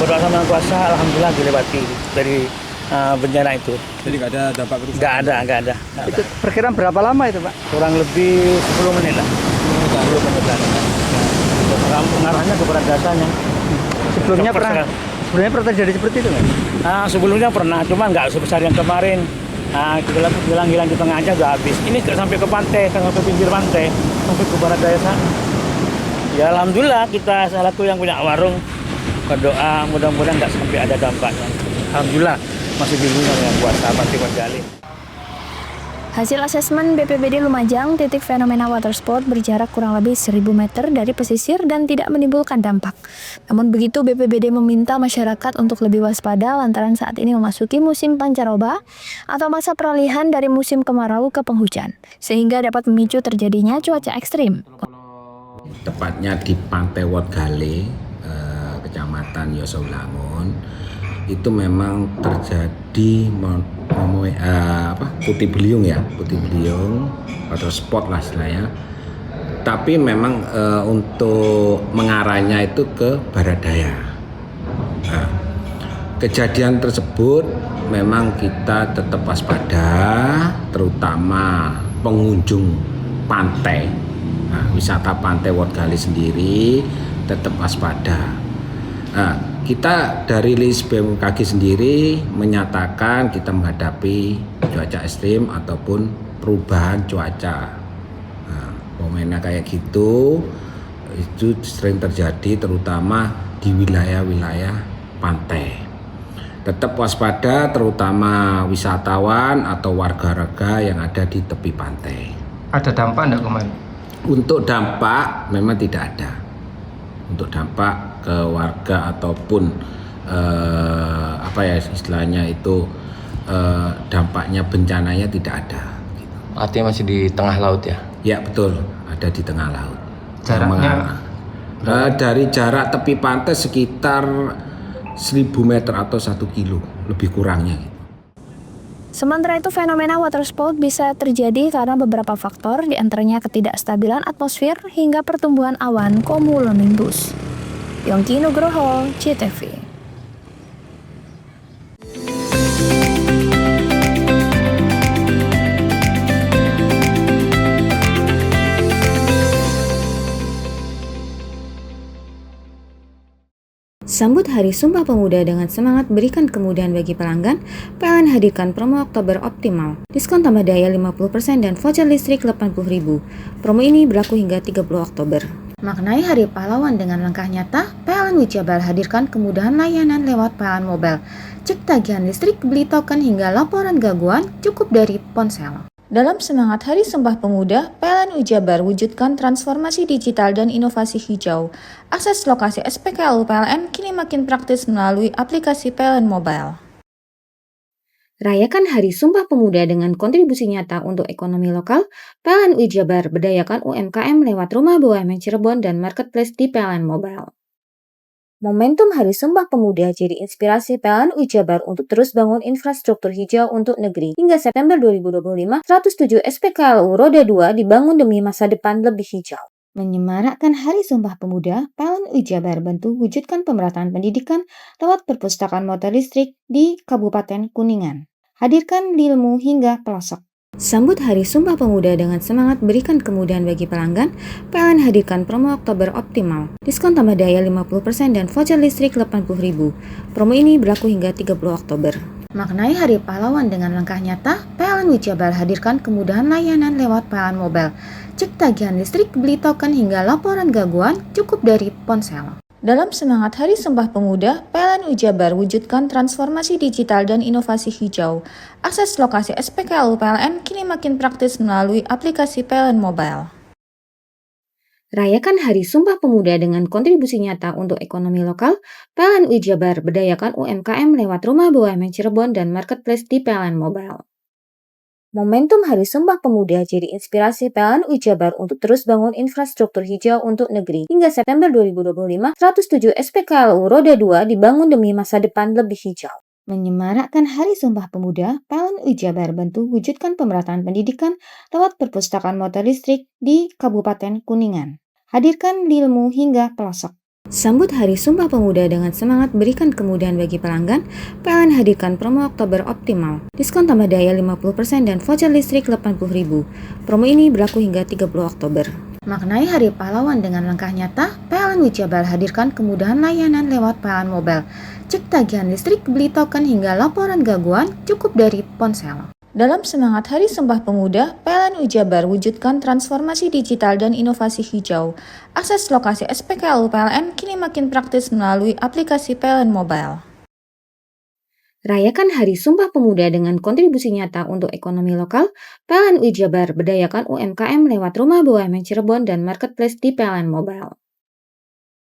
berdoa sama Yang Kuasa, alhamdulillah dilewati dari bencana itu. Jadi nggak ada dampak kerusakan? Nggak ada. Itu perkiraan berapa lama itu, Pak? Kurang lebih 10 menit lah. 10 menit lah. Pengarahnya kepada dasarnya. Sebelumnya pernah terjadi seperti itu nggak? Sebelumnya pernah, cuma nggak sebesar yang kemarin. Kita hilang di tengah aja udah habis. Ini sampai ke pantai, sampai pinggir pantai, sampai ke barat daya sana. Ya alhamdulillah kita selaku yang punya warung berdoa mudah-mudahan nggak sampai ada dampaknya. Alhamdulillah masih dilindungi Yang Kuasa Pantai Kondali. Hasil asesmen BPBD Lumajang, titik fenomena water spot berjarak kurang lebih 1.000 meter dari pesisir dan tidak menimbulkan dampak. Namun begitu, BPBD meminta masyarakat untuk lebih waspada lantaran saat ini memasuki musim pancaroba atau masa peralihan dari musim kemarau ke penghujan, sehingga dapat memicu terjadinya cuaca ekstrim. Tepatnya di Pantai Wodgale, Kecamatan Yosaulangun, itu memang terjadi putih beliung water spot lah istilahnya. Tapi memang untuk mengarahnya itu ke barat daya. Nah, kejadian tersebut memang kita tetap waspada, terutama pengunjung pantai. Nah, wisata Pantai Wodgale sendiri tetap waspada. Nah, kita dari LIS BMKG sendiri menyatakan kita menghadapi cuaca ekstrim ataupun perubahan cuaca. Nah, momennya kayak gitu itu sering terjadi terutama di wilayah-wilayah pantai. Tetap waspada terutama wisatawan atau warga-warga yang ada di tepi pantai. Ada dampak enggak kemarin? Untuk dampak memang tidak ada. Untuk dampak ke warga ataupun istilahnya itu dampaknya bencananya tidak ada. Artinya masih di tengah laut ya? Ya betul, ada di tengah laut. Jaraknya? Dari jarak tepi pantai sekitar 1.000 meter atau 1 kilo lebih kurangnya. Sementara itu, fenomena water spout bisa terjadi karena beberapa faktor, diantaranya ketidakstabilan atmosfer hingga pertumbuhan awan cumulonimbus. Yongki Nugroho, CTV. Sambut Hari Sumpah Pemuda dengan semangat berikan kemudahan bagi pelanggan, PLN hadirkan promo Oktober Optimal. Diskon tambah daya 50% dan voucher listrik 80.000. Promo ini berlaku hingga 30 Oktober. Maknai Hari Pahlawan dengan langkah nyata, PLN Wijabar hadirkan kemudahan layanan lewat PLN Mobile. Cek tagihan listrik, beli token hingga laporan gangguan cukup dari ponsel. Dalam semangat Hari Sumpah Pemuda, PLN Wijabar wujudkan transformasi digital dan inovasi hijau. Akses lokasi SPKLU PLN kini makin praktis melalui aplikasi PLN Mobile. Rayakan Hari Sumpah Pemuda dengan kontribusi nyata untuk ekonomi lokal. PLN Wijabar berdayakan UMKM lewat Rumah BUMN Cirebon dan Marketplace di PLN Mobile. Momentum Hari Sumpah Pemuda jadi inspirasi PLN Wijabar untuk terus bangun infrastruktur hijau untuk negeri. Hingga September 2025, 107 SPKLU Roda 2 dibangun demi masa depan lebih hijau. Menyemarakkan Hari Sumpah Pemuda, PLN Wijabar bantu wujudkan pemerataan pendidikan lewat perpustakaan motor listrik di Kabupaten Kuningan. Hadirkan ilmu hingga pelosok. Sambut Hari Sumpah Pemuda dengan semangat berikan kemudahan bagi pelanggan, PLN hadirkan promo Oktober Optimal. Diskon tambah daya 50% dan voucher listrik 80.000. Promo ini berlaku hingga 30 Oktober. Maknai Hari Pahlawan dengan langkah nyata, PLN Wijabar hadirkan kemudahan layanan lewat PLN Mobile. Cek tagihan listrik, beli token hingga laporan gangguan cukup dari ponsel. Dalam semangat Hari Sumpah Pemuda, PLN Wijabar wujudkan transformasi digital dan inovasi hijau. Akses lokasi SPKLU PLN kini makin praktis melalui aplikasi PLN Mobile. Rayakan Hari Sumpah Pemuda dengan kontribusi nyata untuk ekonomi lokal. PLN Wijabar berdayakan UMKM lewat Rumah BUMN Cirebon dan Marketplace di PLN Mobile. Momentum Hari Sumpah Pemuda jadi inspirasi PLN Wijabar untuk terus bangun infrastruktur hijau untuk negeri. Hingga September 2025, 107 SPKLU Roda 2 dibangun demi masa depan lebih hijau. Menyemarakkan Hari Sumpah Pemuda, PLN Wijabar bantu wujudkan pemerataan pendidikan lewat perpustakaan motor listrik di Kabupaten Kuningan. Hadirkan ilmu hingga pelosok. Sambut Hari Sumpah Pemuda dengan semangat berikan kemudahan bagi pelanggan, PLN hadirkan promo Oktober Optimal. Diskon tambah daya 50% dan voucher listrik 80.000. Promo ini berlaku hingga 30 Oktober. Maknai Hari Pahlawan dengan langkah nyata, PLN Wijabar hadirkan kemudahan layanan lewat PLN Mobile. Cek tagihan listrik, beli token hingga laporan gangguan cukup dari ponsel. Dalam semangat Hari Sumpah Pemuda, PLN Wijabar wujudkan transformasi digital dan inovasi hijau. Akses lokasi SPKLU PLN kini makin praktis melalui aplikasi PLN Mobile. Rayakan Hari Sumpah Pemuda dengan kontribusi nyata untuk ekonomi lokal, PLN Wijabar berdayakan UMKM lewat Rumah BUMN Cirebon dan Marketplace di PLN Mobile.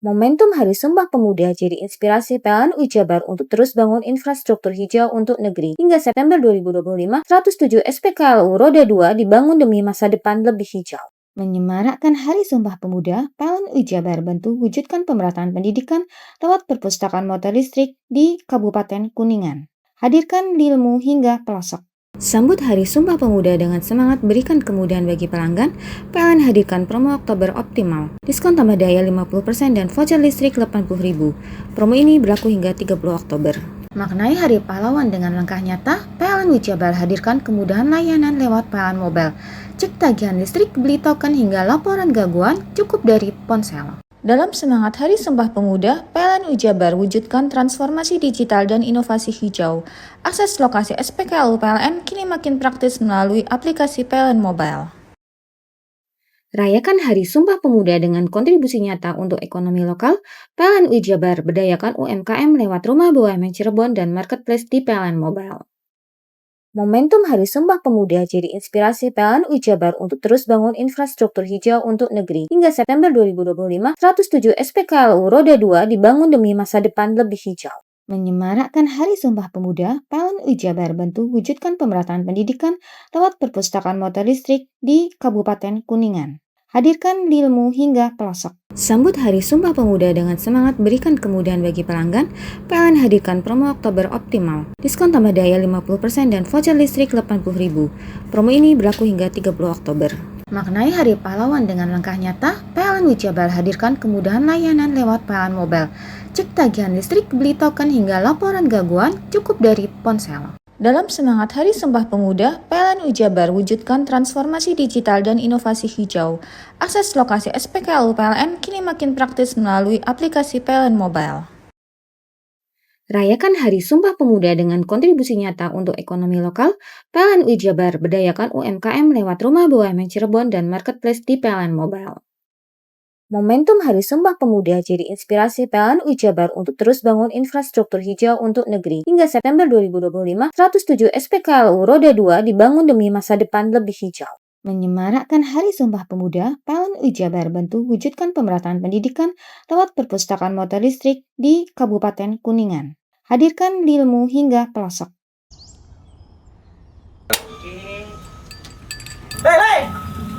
Momentum Hari Sumpah Pemuda jadi inspirasi PLN Wijabar untuk terus bangun infrastruktur hijau untuk negeri. Hingga September 2025, 107 SPKLU Roda 2 dibangun demi masa depan lebih hijau. Menyemarakkan Hari Sumpah Pemuda, PLN Wijabar bantu wujudkan pemerataan pendidikan lewat perpustakaan motor listrik di Kabupaten Kuningan. Hadirkan ilmu hingga pelosok. Sambut Hari Sumpah Pemuda dengan semangat berikan kemudahan bagi pelanggan, PLN hadirkan promo Oktober Optimal. Diskon tambah daya 50% dan voucher listrik 80.000. Promo ini berlaku hingga 30 Oktober. Maknai Hari Pahlawan dengan langkah nyata, PLN Wijabar hadirkan kemudahan layanan lewat PLN Mobile. Cek tagihan listrik, beli token hingga laporan gangguan cukup dari ponsel. Dalam semangat Hari Sumpah Pemuda, PLN Wijabar wujudkan transformasi digital dan inovasi hijau. Akses lokasi SPKLU PLN kini makin praktis melalui aplikasi PLN Mobile. Rayakan Hari Sumpah Pemuda dengan kontribusi nyata untuk ekonomi lokal, PLN Wijabar berdayakan UMKM lewat Rumah BUMN Cirebon dan Marketplace di PLN Mobile. Momentum Hari Sumpah Pemuda jadi inspirasi PLN Wijabar untuk terus bangun infrastruktur hijau untuk negeri. Hingga September 2025, 107 SPKLU Roda 2 dibangun demi masa depan lebih hijau. Menyemarakkan Hari Sumpah Pemuda, PLN Wijabar bantu wujudkan pemerataan pendidikan lewat perpustakaan motor listrik di Kabupaten Kuningan. Hadirkan ilmu hingga pelosok. Sambut Hari Sumpah Pemuda dengan semangat berikan kemudahan bagi pelanggan, PLN hadirkan promo Oktober Optimal. Diskon tambah daya 50% dan voucher listrik 80.000. Promo ini berlaku hingga 30 Oktober. Maknai Hari Pahlawan dengan langkah nyata, PLN Wijabar hadirkan kemudahan layanan lewat PLN Mobile. Cek tagihan listrik, beli token hingga laporan gangguan cukup dari ponsel. Dalam semangat Hari Sumpah Pemuda, PLN Wijabar wujudkan transformasi digital dan inovasi hijau. Akses lokasi SPKLU PLN kini makin praktis melalui aplikasi PLN Mobile. Rayakan Hari Sumpah Pemuda dengan kontribusi nyata untuk ekonomi lokal, PLN Wijabar berdayakan UMKM lewat Rumah BUMN Cirebon dan Marketplace di PLN Mobile. Momentum Hari Sumpah Pemuda jadi inspirasi PLN Wijabar untuk terus bangun infrastruktur hijau untuk negeri. Hingga September 2025, 107 SPKLU Roda 2 dibangun demi masa depan lebih hijau. Menyemarakkan Hari Sumpah Pemuda, PLN Wijabar bantu wujudkan pemerataan pendidikan lewat perpustakaan motor listrik di Kabupaten Kuningan. Hadirkan ilmu hingga pelosok.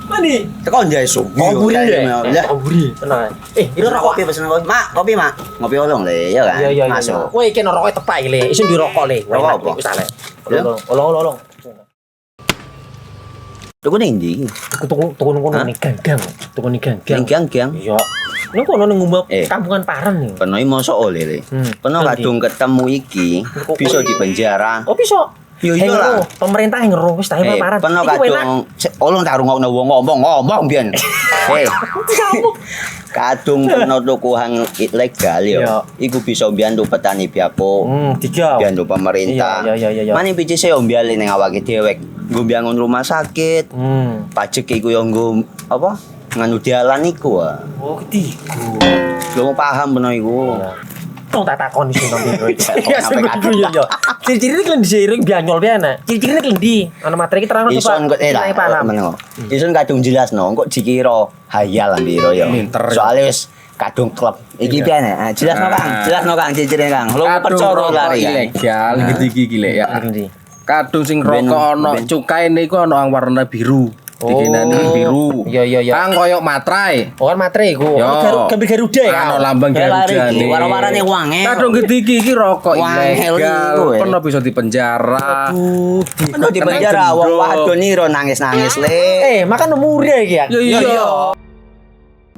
Mandi. Tekan jaya su. Ngomburi deh. Ya. Ngomburi. Tenang. Ini rokok kopi pesen kopi. Mak, kopi, Mak. Ngopi olong le, ya kan? Iya. Masuk. Woi, kene rokoknya tepak le. Isin dirokok le. Rokok apa? Wis ale. Olong. Tuku ning ndi? Tuku ngono ning gang. Tuku ning gang. Ning gang. Iya. Ning kono ning ngumba kampungan Paren nih. Peno mosok oleh le. Peno kadung ketemu iki bisa dipenjara. Oh, bisa. Yo iya lah. Pemerintah yang ngeruh wis tahe Paren. Peno kadung olong tak rungokno wong ngomong biyen. Kadung peno tuku hang ilegal yo. Iku bisa mbiyantu petani biako. Mbiyantu pemerintah. Iya. Mane picise yo mbiale ning awake dhewe. Nggo mbangun rumah sakit. Pajak iku yo nggo apa? Nganu dalan iku. Oh, ketiku. Lu paham peno iku. Tong tak takon iso nang biro iki. Iya. Ciri-cirine klendi seiring bianyol piana. Ciri-cirine klendi. Ana materi iki terang Ison kok meneng. Ison kadung jelasno kok dikira hayal biro ya. Soale wis kadung klub. Iki piana? Jelasno Kang ciri-cirine Kang. Lu percaya lari ilegal iki lek ya. Kadung sing rokok ana cukaine iku ana warna biru. Dikenani biru. Iya. Kang koyo materai. Oh kan materai iku. Gambar Garuda ya. Ana lambang Garuda. Warna-warnane wange. Kadung iki rokok ilegal. Pernah bisa dipenjara. Aduh, pernah dipenjara wong wadon niro nangis-nangis le. Makan umure iki ya. Iya.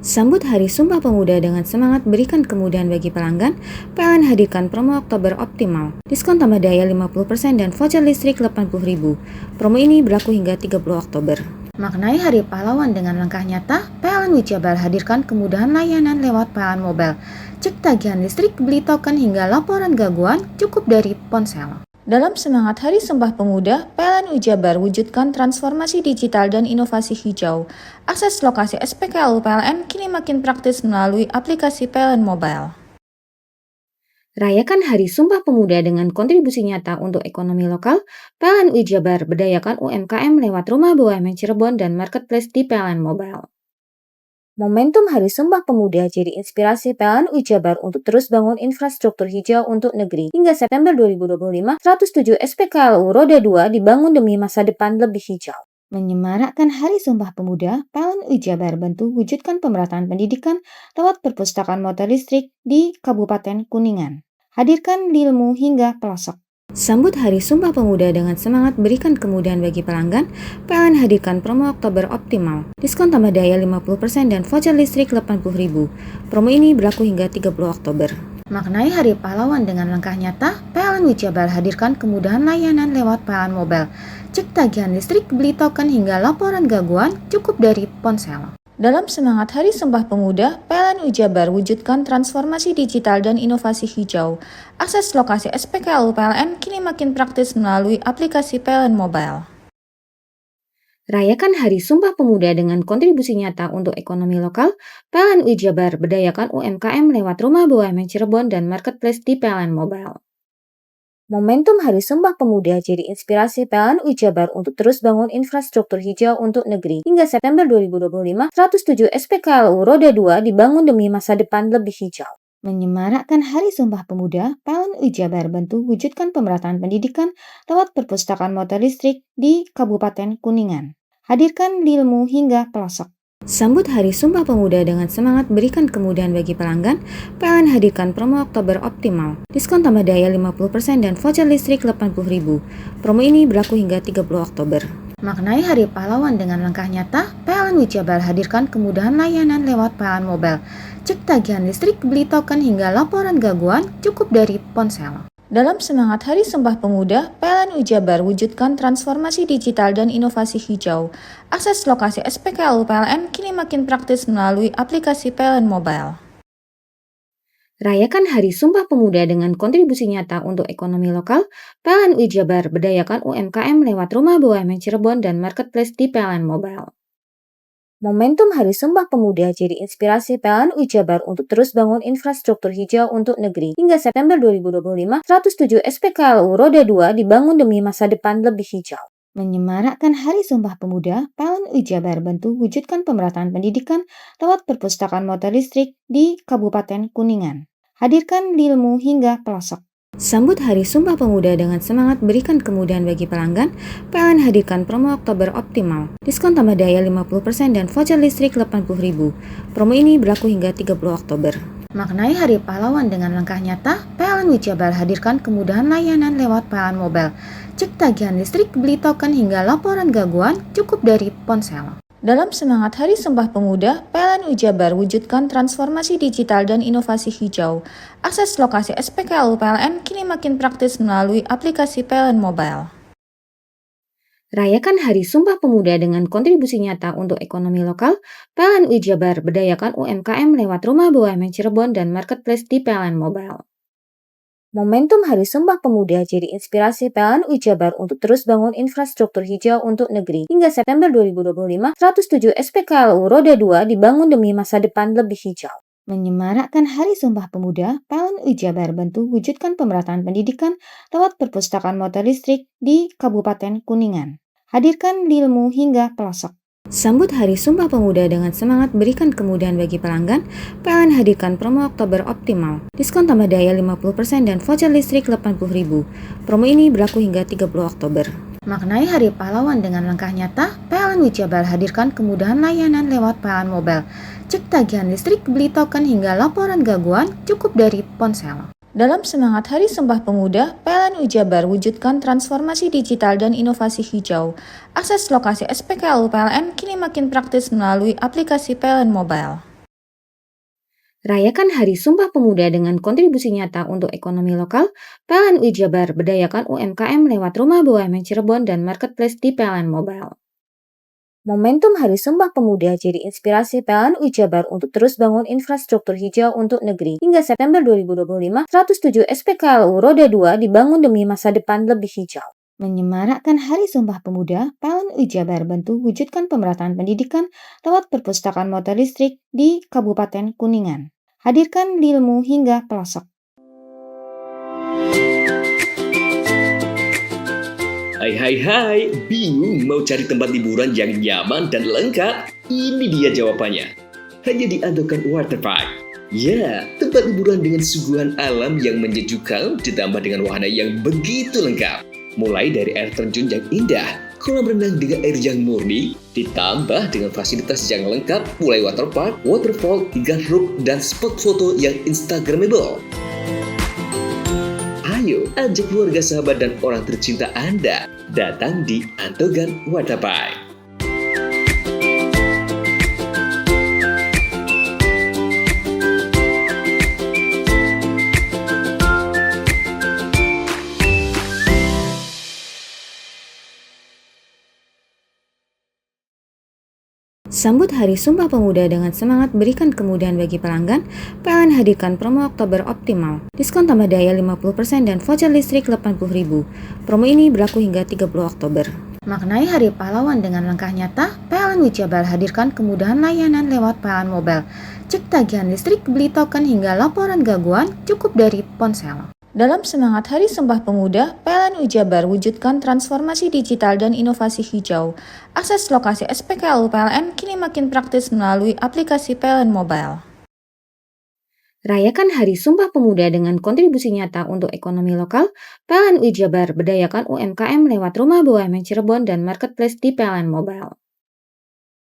Sambut Hari Sumpah Pemuda dengan semangat berikan kemudahan bagi pelanggan, PLN hadirkan promo Oktober Optimal. Diskon tambah daya 50% dan voucher listrik 80.000. Promo ini berlaku hingga 30 Oktober. Maknai Hari Pahlawan dengan langkah nyata, PLN Wijabar hadirkan kemudahan layanan lewat PLN Mobile. Cek tagihan listrik, beli token hingga laporan gangguan cukup dari ponsel. Dalam semangat Hari Sumpah Pemuda, PLN Wijabar wujudkan transformasi digital dan inovasi hijau. Akses lokasi SPKLU PLN kini makin praktis melalui aplikasi PLN Mobile. Rayakan Hari Sumpah Pemuda dengan kontribusi nyata untuk ekonomi lokal, PLN Wijabar berdayakan UMKM lewat Rumah BUMN Cirebon dan Marketplace di PLN Mobile. Momentum Hari Sumpah Pemuda jadi inspirasi PLN Wijabar untuk terus bangun infrastruktur hijau untuk negeri. Hingga September 2025, 107 SPKLU Roda 2 dibangun demi masa depan lebih hijau. Menyemarakkan Hari Sumpah Pemuda, PLN Wijabar bantu wujudkan pemerataan pendidikan lewat perpustakaan motor listrik di Kabupaten Kuningan. Hadirkan ilmu hingga pelosok. Sambut Hari Sumpah Pemuda dengan semangat berikan kemudahan bagi pelanggan, PLN hadirkan promo Oktober Optimal. Diskon tambah daya 50% dan voucher listrik 80.000. Promo ini berlaku hingga 30 Oktober. Maknai Hari Pahlawan dengan langkah nyata, PLN Wijabar hadirkan kemudahan layanan lewat PLN Mobile. Cek tagihan listrik, beli token hingga laporan gangguan cukup dari ponsel. Dalam semangat Hari Sumpah Pemuda, PLN Wijabar wujudkan transformasi digital dan inovasi hijau. Akses lokasi SPKLU PLN kini makin praktis melalui aplikasi PLN Mobile. Rayakan Hari Sumpah Pemuda dengan kontribusi nyata untuk ekonomi lokal, PLN Wijabar berdayakan UMKM lewat Rumah BUMN Cirebon dan Marketplace di PLN Mobile. Momentum Hari Sumpah Pemuda jadi inspirasi PLN Wijabar untuk terus bangun infrastruktur hijau untuk negeri. Hingga September 2025, 107 SPKLU Roda 2 dibangun demi masa depan lebih hijau. Menyemarakkan Hari Sumpah Pemuda, PLN Wijabar bantu wujudkan pemerataan pendidikan lewat perpustakaan motor listrik di Kabupaten Kuningan. Hadirkan ilmu hingga pelosok. Sambut Hari Sumpah Pemuda dengan semangat berikan kemudahan bagi pelanggan, PLN hadirkan promo Oktober Optimal. Diskon tambah daya 50% dan voucher listrik 80.000. Promo ini berlaku hingga 30 Oktober. Maknai Hari Pahlawan dengan langkah nyata, PLN Wijabar hadirkan kemudahan layanan lewat PLN Mobile. Cek tagihan listrik, beli token hingga laporan gangguan cukup dari ponsel. Dalam semangat Hari Sumpah Pemuda, PLN Wijabar wujudkan transformasi digital dan inovasi hijau. Akses lokasi SPKLU PLN kini makin praktis melalui aplikasi PLN Mobile. Rayakan Hari Sumpah Pemuda dengan kontribusi nyata untuk ekonomi lokal, PLN Wijabar berdayakan UMKM lewat Rumah BUMN Cirebon dan Marketplace di PLN Mobile. Momentum Hari Sumpah Pemuda jadi inspirasi PLN Wijabar untuk terus bangun infrastruktur hijau untuk negeri. Hingga September 2025, 107 SPKLU Roda 2 dibangun demi masa depan lebih hijau. Menyemarakkan Hari Sumpah Pemuda, PLN Wijabar bantu wujudkan pemerataan pendidikan lewat perpustakaan motor listrik di Kabupaten Kuningan. Hadirkan ilmu hingga pelosok. Sambut Hari Sumpah Pemuda dengan semangat berikan kemudahan bagi pelanggan, PLN hadirkan promo Oktober Optimal. Diskon tambah daya 50% dan voucher listrik 80.000. Promo ini berlaku hingga 30 Oktober. Maknai Hari Pahlawan dengan langkah nyata, PLN Wijabar hadirkan kemudahan layanan lewat PLN Mobile. Cek tagihan listrik, beli token hingga laporan gangguan cukup dari ponsel. Dalam semangat Hari Sumpah Pemuda, PLN Wijabar wujudkan transformasi digital dan inovasi hijau. Akses lokasi SPKLU PLN kini makin praktis melalui aplikasi PLN Mobile. Rayakan Hari Sumpah Pemuda dengan kontribusi nyata untuk ekonomi lokal, PLN Wijabar berdayakan UMKM lewat Rumah BUMN Cirebon dan Marketplace di PLN Mobile. Momentum Hari Sumpah Pemuda jadi inspirasi PLN Wijabar untuk terus bangun infrastruktur hijau untuk negeri. Hingga September 2025, 107 SPKLU Roda 2 dibangun demi masa depan lebih hijau. Menyemarakkan Hari Sumpah Pemuda, PLN Wijabar bantu wujudkan pemerataan pendidikan lewat perpustakaan motor listrik di Kabupaten Kuningan. Hadirkan ilmu hingga pelosok. Sambut Hari Sumpah Pemuda dengan semangat berikan kemudahan bagi pelanggan, PLN hadirkan promo Oktober Optimal. Diskon tambah daya 50% dan voucher listrik 80.000. Promo ini berlaku hingga 30 Oktober. Maknai Hari Pahlawan dengan langkah nyata, PLN Wijabar hadirkan kemudahan layanan lewat PLN Mobile. Cek tagihan listrik, beli token hingga laporan gangguan cukup dari ponsel. Dalam semangat Hari Sumpah Pemuda, PLN Wijabar wujudkan transformasi digital dan inovasi hijau. Akses lokasi SPKLU PLN kini makin praktis melalui aplikasi PLN Mobile. Rayakan Hari Sumpah Pemuda dengan kontribusi nyata untuk ekonomi lokal, PLN UI Jabar berdayakan UMKM lewat Rumah BUMN Cirebon dan Marketplace di PLN Mobile. Momentum Hari Sumpah Pemuda jadi inspirasi PLN UI Jabar untuk terus bangun infrastruktur hijau untuk negeri. Hingga September 2025, 107 SPKLU Roda 2 dibangun demi masa depan lebih hijau. Menyemarakkan Hari Sumpah Pemuda, PLN UI Jabar bantu wujudkan pemerataan pendidikan lewat perpustakaan motor listrik di Kabupaten Kuningan. Hadirkan ilmu hingga pelosok. Hai, bingung mau cari tempat liburan yang nyaman dan lengkap? Ini dia jawabannya. Hanya di Andokan Waterpark. Ya, tempat liburan dengan suguhan alam yang menyejukkan ditambah dengan wahana yang begitu lengkap. Mulai dari air terjun yang indah, kolam renang dengan air yang murni, ditambah dengan fasilitas yang lengkap mulai waterpark, waterfall, hingga roof dan spot foto yang instagramable. Ayo, ajak keluarga, sahabat, dan orang tercinta Anda datang di Andokan Waterpark. Sambut Hari Sumpah Pemuda dengan semangat berikan kemudahan bagi pelanggan, PLN hadirkan promo Oktober Optimal. Diskon tambah daya 50% dan voucher listrik 80.000. Promo ini berlaku hingga 30 Oktober. Maknai Hari Pahlawan dengan langkah nyata, PLN UI Jabar hadirkan kemudahan layanan lewat PLN Mobile. Cek tagihan listrik, beli token hingga laporan gangguan cukup dari ponsel. Dalam semangat Hari Sumpah Pemuda, PLN UI Jabar wujudkan transformasi digital dan inovasi hijau. Akses lokasi SPKLU PLN kini makin praktis melalui aplikasi PLN Mobile. Rayakan Hari Sumpah Pemuda dengan kontribusi nyata untuk ekonomi lokal, PLN UI Jabar berdayakan UMKM lewat Rumah BUMN Cirebon dan Marketplace di PLN Mobile.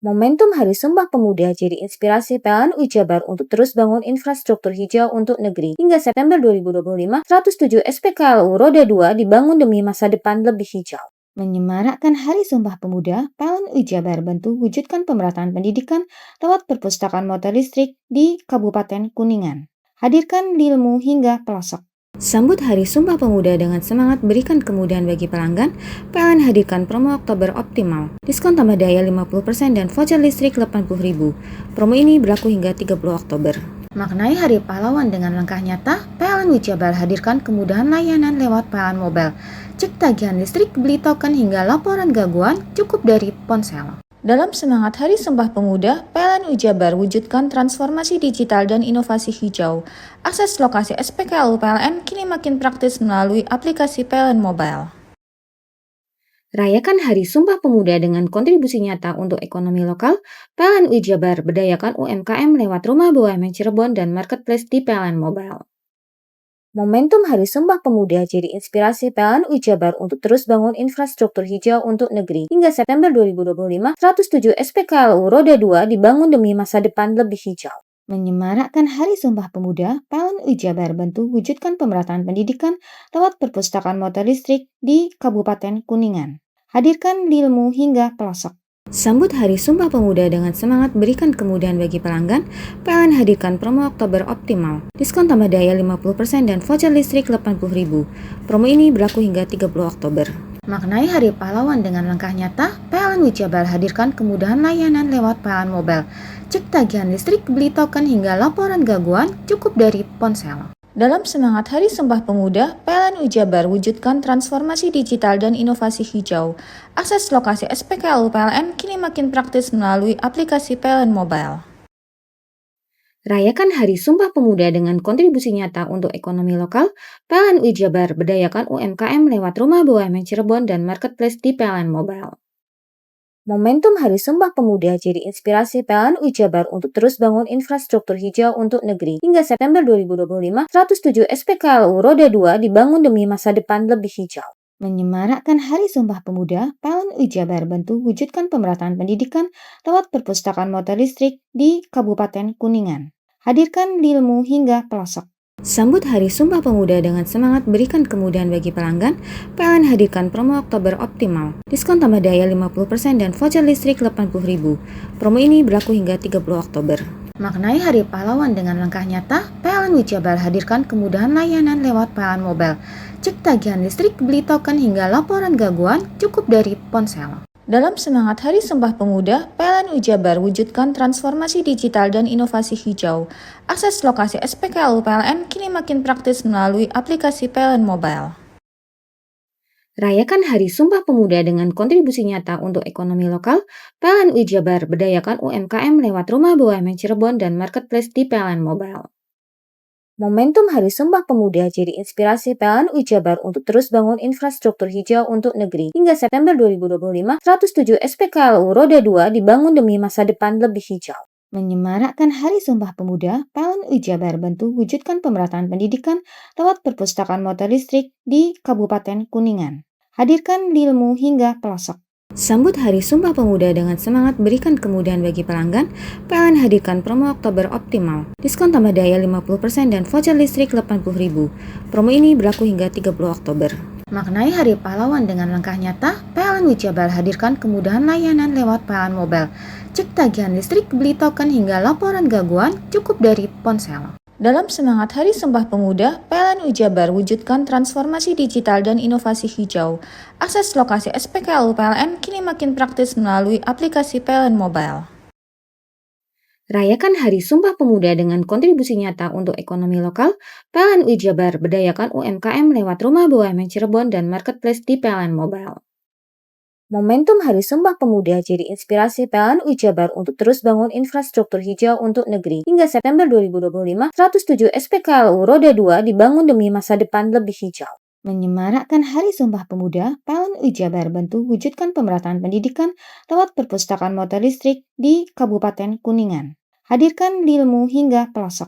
Momentum Hari Sumpah Pemuda jadi inspirasi PLN UI Jabar untuk terus bangun infrastruktur hijau untuk negeri. Hingga September 2025, 107 SPKLU Roda 2 dibangun demi masa depan lebih hijau. Menyemarakkan Hari Sumpah Pemuda, PLN UI Jabar bantu wujudkan pemerataan pendidikan lewat perpustakaan motor listrik di Kabupaten Kuningan. Hadirkan ilmu hingga pelosok. Sambut Hari Sumpah Pemuda dengan semangat berikan kemudahan bagi pelanggan, PLN hadirkan promo Oktober Optimal. Diskon tambah daya 50% dan voucher listrik 80.000. Promo ini berlaku hingga 30 Oktober. Maknai Hari Pahlawan dengan langkah nyata, PLN UI Jabar hadirkan kemudahan layanan lewat PLN Mobile. Cek tagihan listrik, beli token hingga laporan gangguan cukup dari ponsel. Dalam semangat Hari Sumpah Pemuda, PLN UI Jabar wujudkan transformasi digital dan inovasi hijau. Akses lokasi SPKLU PLN kini makin praktis melalui aplikasi PLN Mobile. Rayakan Hari Sumpah Pemuda dengan kontribusi nyata untuk ekonomi lokal, PLN UI Jabar berdayakan UMKM lewat Rumah BUMN Cirebon dan Marketplace di PLN Mobile. Momentum Hari Sumpah Pemuda jadi inspirasi PLN UI Jabar untuk terus bangun infrastruktur hijau untuk negeri. Hingga September 2025, 107 SPKLU Roda 2 dibangun demi masa depan lebih hijau. Menyemarakkan Hari Sumpah Pemuda, PLN UI Jabar bantu wujudkan pemerataan pendidikan lewat perpustakaan motor listrik di Kabupaten Kuningan. Hadirkan ilmu hingga pelosok. Sambut Hari Sumpah Pemuda dengan semangat berikan kemudahan bagi pelanggan, PLN hadirkan promo Oktober Optimal. Diskon tambah daya 50% dan voucher listrik 80.000. Promo ini berlaku hingga 30 Oktober. Maknai Hari Pahlawan dengan langkah nyata, PLN UI Jabar hadirkan kemudahan layanan lewat PLN Mobile. Cek tagihan listrik, beli token hingga laporan gangguan cukup dari ponsel. Dalam semangat Hari Sumpah Pemuda, PLN UI Jabar wujudkan transformasi digital dan inovasi hijau. Akses lokasi SPKLU PLN kini makin praktis melalui aplikasi PLN Mobile. Rayakan Hari Sumpah Pemuda dengan kontribusi nyata untuk ekonomi lokal, PLN UI Jabar berdayakan UMKM lewat Rumah BUMN Cirebon dan Marketplace di PLN Mobile. Momentum Hari Sumpah Pemuda jadi inspirasi PLN UI Jabar untuk terus bangun infrastruktur hijau untuk negeri. Hingga September 2025, 107 SPKLU Roda 2 dibangun demi masa depan lebih hijau. Menyemarakkan Hari Sumpah Pemuda, PLN UI Jabar bantu wujudkan pemerataan pendidikan lewat perpustakaan motor listrik di Kabupaten Kuningan. Hadirkan ilmu hingga pelosok. Sambut Hari Sumpah Pemuda dengan semangat berikan kemudahan bagi pelanggan, PLN hadirkan promo Oktober Optimal. Diskon tambah daya 50% dan voucher listrik 80.000. Promo ini berlaku hingga 30 Oktober. Maknai Hari Pahlawan dengan langkah nyata, PLN Jabar hadirkan kemudahan layanan lewat PLN Mobile. Cek tagihan listrik, beli token hingga laporan gangguan cukup dari ponsel. Dalam semangat Hari Sumpah Pemuda, PLN Jabar wujudkan transformasi digital dan inovasi hijau. Akses lokasi SPKLU PLN kini makin praktis melalui aplikasi PLN Mobile. Rayakan Hari Sumpah Pemuda dengan kontribusi nyata untuk ekonomi lokal, PLN Jabar berdayakan UMKM lewat Rumah BUMN Cirebon dan Marketplace di PLN Mobile. Momentum Hari Sumpah Pemuda jadi inspirasi PLN Jabar untuk terus bangun infrastruktur hijau untuk negeri. Hingga September 2025, 107 SPKLU Roda 2 dibangun demi masa depan lebih hijau. Menyemarakkan Hari Sumpah Pemuda, PLN Jabar bantu wujudkan pemerataan pendidikan lewat perpustakaan motor listrik di Kabupaten Kuningan. Hadirkan ilmu hingga pelosok. Sambut Hari Sumpah Pemuda dengan semangat berikan kemudahan bagi pelanggan, PLN hadirkan promo Oktober Optimal. Diskon tambah daya 50% dan voucher listrik 80.000. Promo ini berlaku hingga 30 Oktober. Maknai Hari Pahlawan dengan langkah nyata, PLN Jabar hadirkan kemudahan layanan lewat PLN Mobile. Cek tagihan listrik, beli token hingga laporan gangguan cukup dari ponsel. Dalam semangat Hari Sumpah Pemuda, PLN Jabar wujudkan transformasi digital dan inovasi hijau. Akses lokasi SPKLU PLN kini makin praktis melalui aplikasi PLN Mobile. Rayakan Hari Sumpah Pemuda dengan kontribusi nyata untuk ekonomi lokal, PLN Jabar berdayakan UMKM lewat Rumah BUMN Cirebon dan Marketplace di PLN Mobile. Momentum Hari Sumpah Pemuda jadi inspirasi PLN Jabar untuk terus bangun infrastruktur hijau untuk negeri. Hingga September 2025, 107 SPKLU Roda 2 dibangun demi masa depan lebih hijau. Menyemarakkan Hari Sumpah Pemuda, PLN Jabar bantu wujudkan pemerataan pendidikan lewat perpustakaan motor listrik di Kabupaten Kuningan. Hadirkan ilmu hingga pelosok.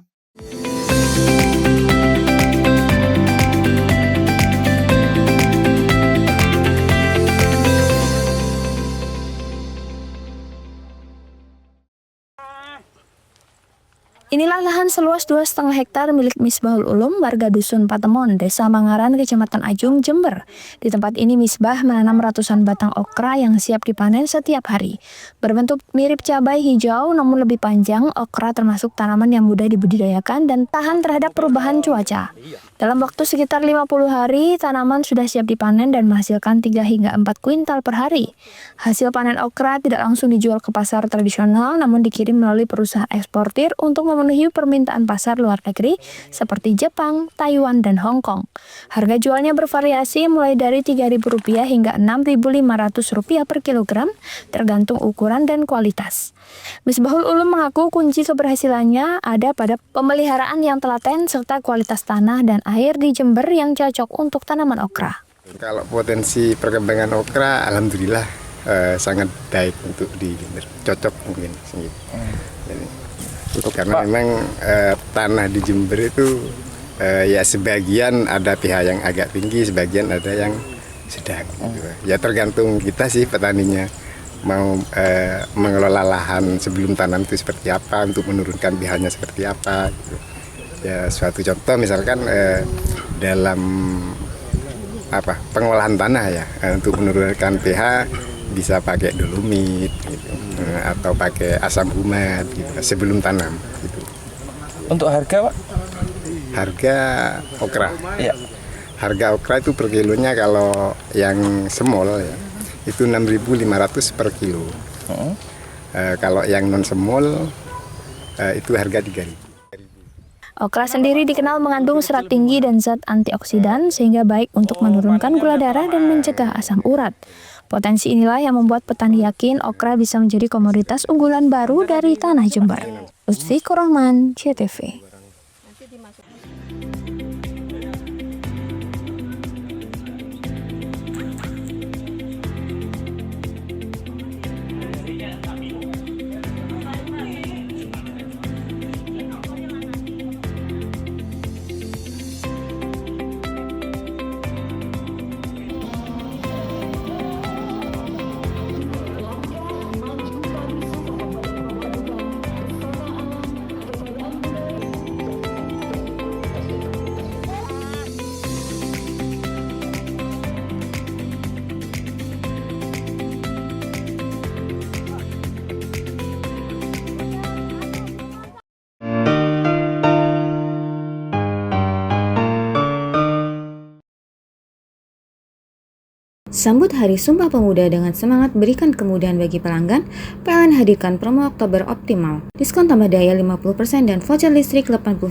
Inilah lahan seluas 2,5 hektar milik Misbahul Ulum, warga Dusun Patemon, Desa Mangaran, Kecamatan Ajung, Jember. Di tempat ini Misbah menanam ratusan batang okra yang siap dipanen setiap hari. Berbentuk mirip cabai hijau namun lebih panjang, okra termasuk tanaman yang mudah dibudidayakan dan tahan terhadap perubahan cuaca. Dalam waktu sekitar 50 hari, tanaman sudah siap dipanen dan menghasilkan 3 hingga 4 kuintal per hari. Hasil panen okra tidak langsung dijual ke pasar tradisional, namun dikirim melalui perusahaan eksportir untuk memenuhi permintaan pasar luar negeri seperti Jepang, Taiwan, dan Hong Kong. Harga jualnya bervariasi mulai dari Rp3.000 hingga Rp6.500 per kilogram, tergantung ukuran dan kualitas. Misbahul Ulum mengaku kunci keberhasilannya ada pada pemeliharaan yang telaten serta kualitas tanah dan air di Jember yang cocok untuk tanaman okra. Kalau potensi perkembangan okra, alhamdulillah sangat baik untuk di Jember, cocok mungkin. Karena memang tanah di Jember itu ya sebagian ada pihak yang agak tinggi, sebagian ada yang sedang. Gitu. Ya tergantung kita sih petaninya mau mengelola lahan sebelum tanam itu seperti apa, untuk menurunkan pH-nya seperti apa. Gitu. Ya suatu contoh misalkan dalam pengolahan tanah ya, untuk menurunkan pH bisa pakai dolomit gitu, atau pakai asam humat gitu, sebelum tanam gitu. Untuk harga, Pak? Harga okra. Iya. Harga okra itu per kilonya kalau yang semol ya, itu 6.500 per kilo. Kalau yang non semol itu harga 3.000. Okra sendiri dikenal mengandung serat tinggi dan zat antioksidan sehingga baik untuk menurunkan gula darah dan mencegah asam urat. Potensi inilah yang membuat petani yakin okra bisa menjadi komoditas unggulan baru dari tanah Jember. Lutfi Kurahman, CTV. Sambut Hari Sumpah Pemuda dengan semangat berikan kemudahan bagi pelanggan, PLN hadirkan promo Oktober optimal. Diskon tambah daya 50% dan voucher listrik 80.000.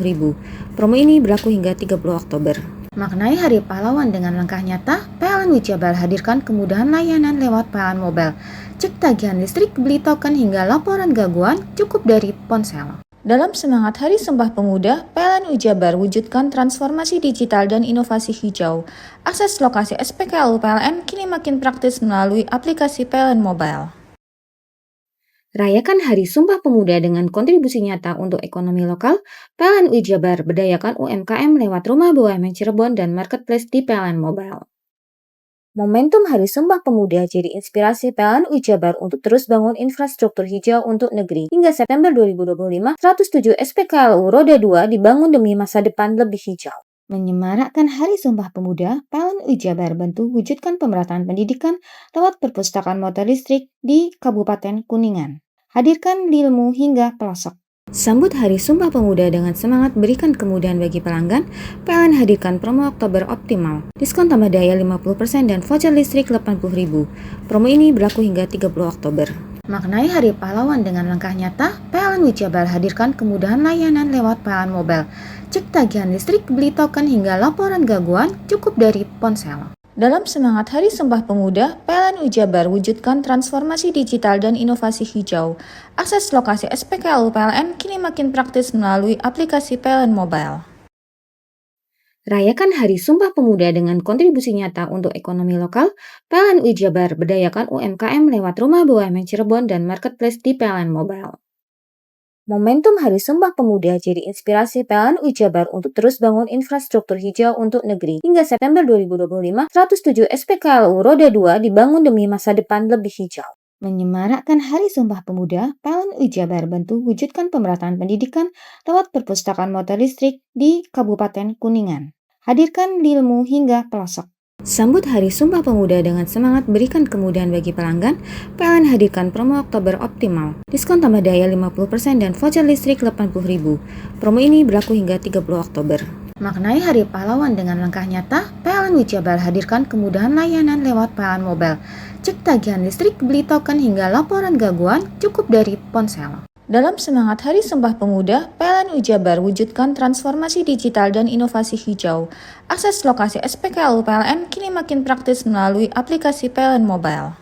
Promo ini berlaku hingga 30 Oktober. Maknai Hari Pahlawan dengan langkah nyata, PLN Wijabar hadirkan kemudahan layanan lewat PLN Mobile. Cek tagihan listrik, beli token hingga laporan gangguan cukup dari ponsel. Dalam semangat Hari Sumpah Pemuda, PLN Wijabar wujudkan transformasi digital dan inovasi hijau. Akses lokasi SPKLU PLN kini makin praktis melalui aplikasi PLN Mobile. Rayakan Hari Sumpah Pemuda dengan kontribusi nyata untuk ekonomi lokal, PLN Wijabar berdayakan UMKM lewat Rumah BUMN Cirebon dan Marketplace di PLN Mobile. Momentum Hari Sumpah Pemuda jadi inspirasi PLN Wijabar untuk terus bangun infrastruktur hijau untuk negeri. Hingga September 2025, 107 SPKLU Roda 2 dibangun demi masa depan lebih hijau. Menyemarakkan Hari Sumpah Pemuda, PLN Wijabar bantu wujudkan pemerataan pendidikan lewat perpustakaan motor listrik di Kabupaten Kuningan. Hadirkan ilmu hingga pelosok. Sambut Hari Sumpah Pemuda dengan semangat berikan kemudahan bagi pelanggan, PLN hadirkan promo Oktober optimal. Diskon tambah daya 50% dan voucher listrik 80.000. Promo ini berlaku hingga 30 Oktober. Maknai Hari Pahlawan dengan langkah nyata, PLN Wijabar hadirkan kemudahan layanan lewat PLN Mobile. Cek tagihan listrik, beli token hingga laporan gangguan cukup dari ponsel. Dalam semangat Hari Sumpah Pemuda, PLN Wijabar wujudkan transformasi digital dan inovasi hijau. Akses lokasi SPKLU PLN kini makin praktis melalui aplikasi PLN Mobile. Rayakan Hari Sumpah Pemuda dengan kontribusi nyata untuk ekonomi lokal, PLN Wijabar berdayakan UMKM lewat Rumah BUMN Cirebon dan Marketplace di PLN Mobile. Momentum Hari Sumpah Pemuda jadi inspirasi PLN Wijabar untuk terus bangun infrastruktur hijau untuk negeri. Hingga September 2025, 107 SPKLU Roda 2 dibangun demi masa depan lebih hijau. Menyemarakkan Hari Sumpah Pemuda, PLN Wijabar bantu wujudkan pemerataan pendidikan lewat perpustakaan motor listrik di Kabupaten Kuningan. Hadirkan ilmu hingga pelosok. Sambut Hari Sumpah Pemuda dengan semangat berikan kemudahan bagi pelanggan, PLN hadirkan promo Oktober optimal. Diskon tambah daya 50% dan voucher listrik 80.000. Promo ini berlaku hingga 30 Oktober. Maknai Hari Pahlawan dengan langkah nyata, PLN Wijabar hadirkan kemudahan layanan lewat PLN Mobile. Cek tagihan listrik, beli token hingga laporan gangguan cukup dari ponsel. Dalam semangat Hari Sumpah Pemuda, PLN Wijabar wujudkan transformasi digital dan inovasi hijau. Akses lokasi SPKLU PLN kini makin praktis melalui aplikasi PLN Mobile.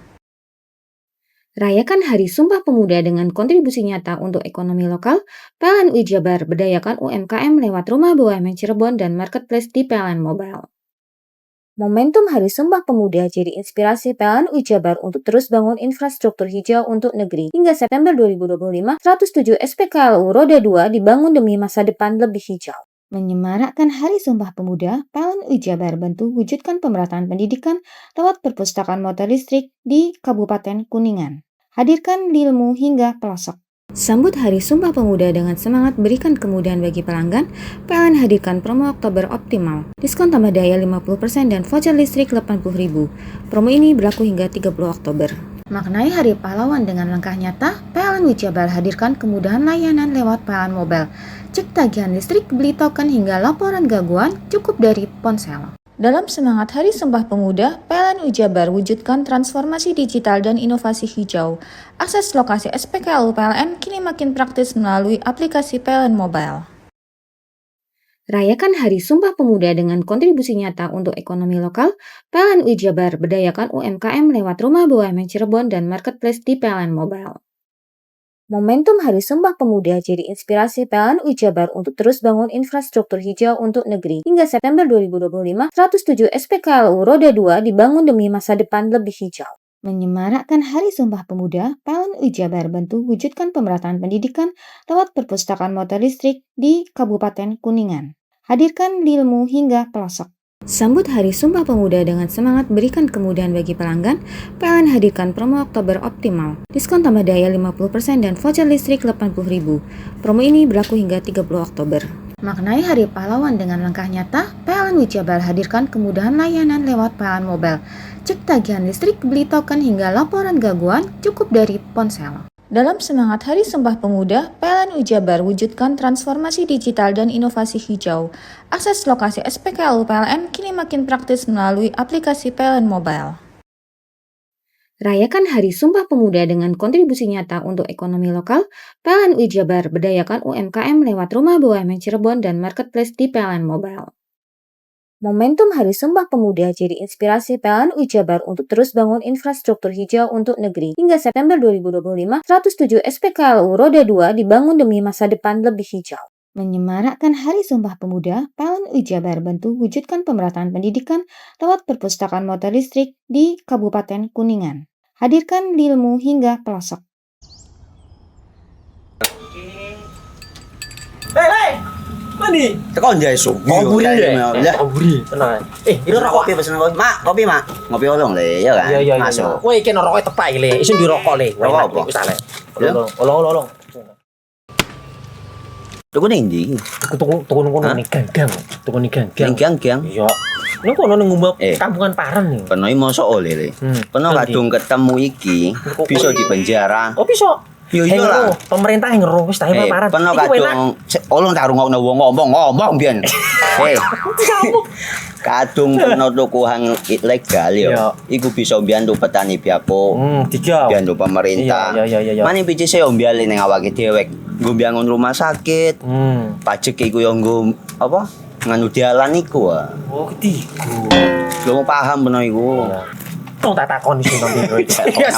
Rayakan Hari Sumpah Pemuda dengan kontribusi nyata untuk ekonomi lokal, PLN Wijabar berdayakan UMKM lewat Rumah BUMN Cirebon dan Marketplace di PLN Mobile. Momentum Hari Sumpah Pemuda jadi inspirasi PLN Wijabar untuk terus bangun infrastruktur hijau untuk negeri. Hingga September 2025, 107 SPKLU Roda 2 dibangun demi masa depan lebih hijau. Menyemarakkan Hari Sumpah Pemuda, PLN Wijabar bantu wujudkan pemerataan pendidikan lewat perpustakaan motor listrik di Kabupaten Kuningan. Hadirkan ilmu hingga pelosok. Sambut Hari Sumpah Pemuda dengan semangat berikan kemudahan bagi pelanggan, PLN hadirkan promo Oktober optimal. Diskon tambah daya 50% dan voucher listrik 80.000. Promo ini berlaku hingga 30 Oktober. Maknai Hari Pahlawan dengan langkah nyata, PLN Wijabar hadirkan kemudahan layanan lewat PLN Mobile. Cek tagihan listrik, beli token hingga laporan gangguan cukup dari ponsel. Dalam semangat Hari Sumpah Pemuda, PLN Wijabar wujudkan transformasi digital dan inovasi hijau. Akses lokasi SPKLU PLN kini makin praktis melalui aplikasi PLN Mobile. Rayakan Hari Sumpah Pemuda dengan kontribusi nyata untuk ekonomi lokal, PLN Wijabar berdayakan UMKM lewat Rumah BUMN Cirebon dan Marketplace di PLN Mobile. Momentum Hari Sumpah Pemuda jadi inspirasi PLN Wijabar untuk terus bangun infrastruktur hijau untuk negeri. Hingga September 2025, 107 SPKLU Roda 2 dibangun demi masa depan lebih hijau. Menyemarakkan Hari Sumpah Pemuda, PLN Wijabar bantu wujudkan pemerataan pendidikan lewat perpustakaan motor listrik di Kabupaten Kuningan. Hadirkan ilmu hingga pelosok. Sambut Hari Sumpah Pemuda dengan semangat berikan kemudahan bagi pelanggan, PLN hadirkan promo Oktober optimal. Diskon tambah daya 50% dan voucher listrik 80.000. Promo ini berlaku hingga 30 Oktober. Maknai Hari Pahlawan dengan langkah nyata, PLN Wijabar hadirkan kemudahan layanan lewat PLN Mobile. Cek tagihan listrik, beli token hingga laporan gangguan cukup dari ponsel. Dalam semangat Hari Sumpah Pemuda, PLN Wijabar wujudkan transformasi digital dan inovasi hijau. Akses lokasi SPKLU PLN kini makin praktis melalui aplikasi PLN Mobile. Rayakan Hari Sumpah Pemuda dengan kontribusi nyata untuk ekonomi lokal, PLN UI Jabar berdayakan UMKM lewat Rumah BUMN Cirebon dan Marketplace di PLN Mobile. Momentum Hari Sumpah Pemuda jadi inspirasi PLN UI Jabar untuk terus bangun infrastruktur hijau untuk negeri. Hingga September 2025, 107 SPKLU Roda 2 dibangun demi masa depan lebih hijau. Menyemarakkan Hari Sumpah Pemuda, PLN UI Jabar bantu wujudkan pemerataan pendidikan lewat perpustakaan motor listrik di Kabupaten Kuningan. Hadirkan ilmu hingga pelosok. Hei, mandi. Tekan jaisu. Koburi ya. Koburi. Tenang. Ini rokok. Kopi pesen kopi. Mak, kopi mak. Ngopi olong le, ya kan? Iya. Masuk. Woi, kena rokok tepak le. Isun dirokok le. Rokok apa? Wis ale. Olong. Tuku ning ndi? Tuku ning ganggang. Tuku ning ganggang. Gang-gang. Iya. Ini kono ning ngumba kampungan Paren nih. Kono mosok oleh le. Kono kadung ketemu iki bisa dipenjara. Oh bisa. Yo iya lah. Pemerintah yang ngeru wis tahe Paren. Kono kadung olong tak rungokno wong ngomong biyen. Kadung kono tuku hang ilegal yo. Iku bisa mbiyantu petani biako. Tiga. Mbiyantu pemerintah. Iya. Mane picise yo mbiale ning awake dhewek. Nggo mbangun rumah sakit. Pajak iku yo nggo apa? Nganu dalan iku ah. Oh, ketiku. Lu paham bener iku. Tong tak takon iki nang biro iki. Ya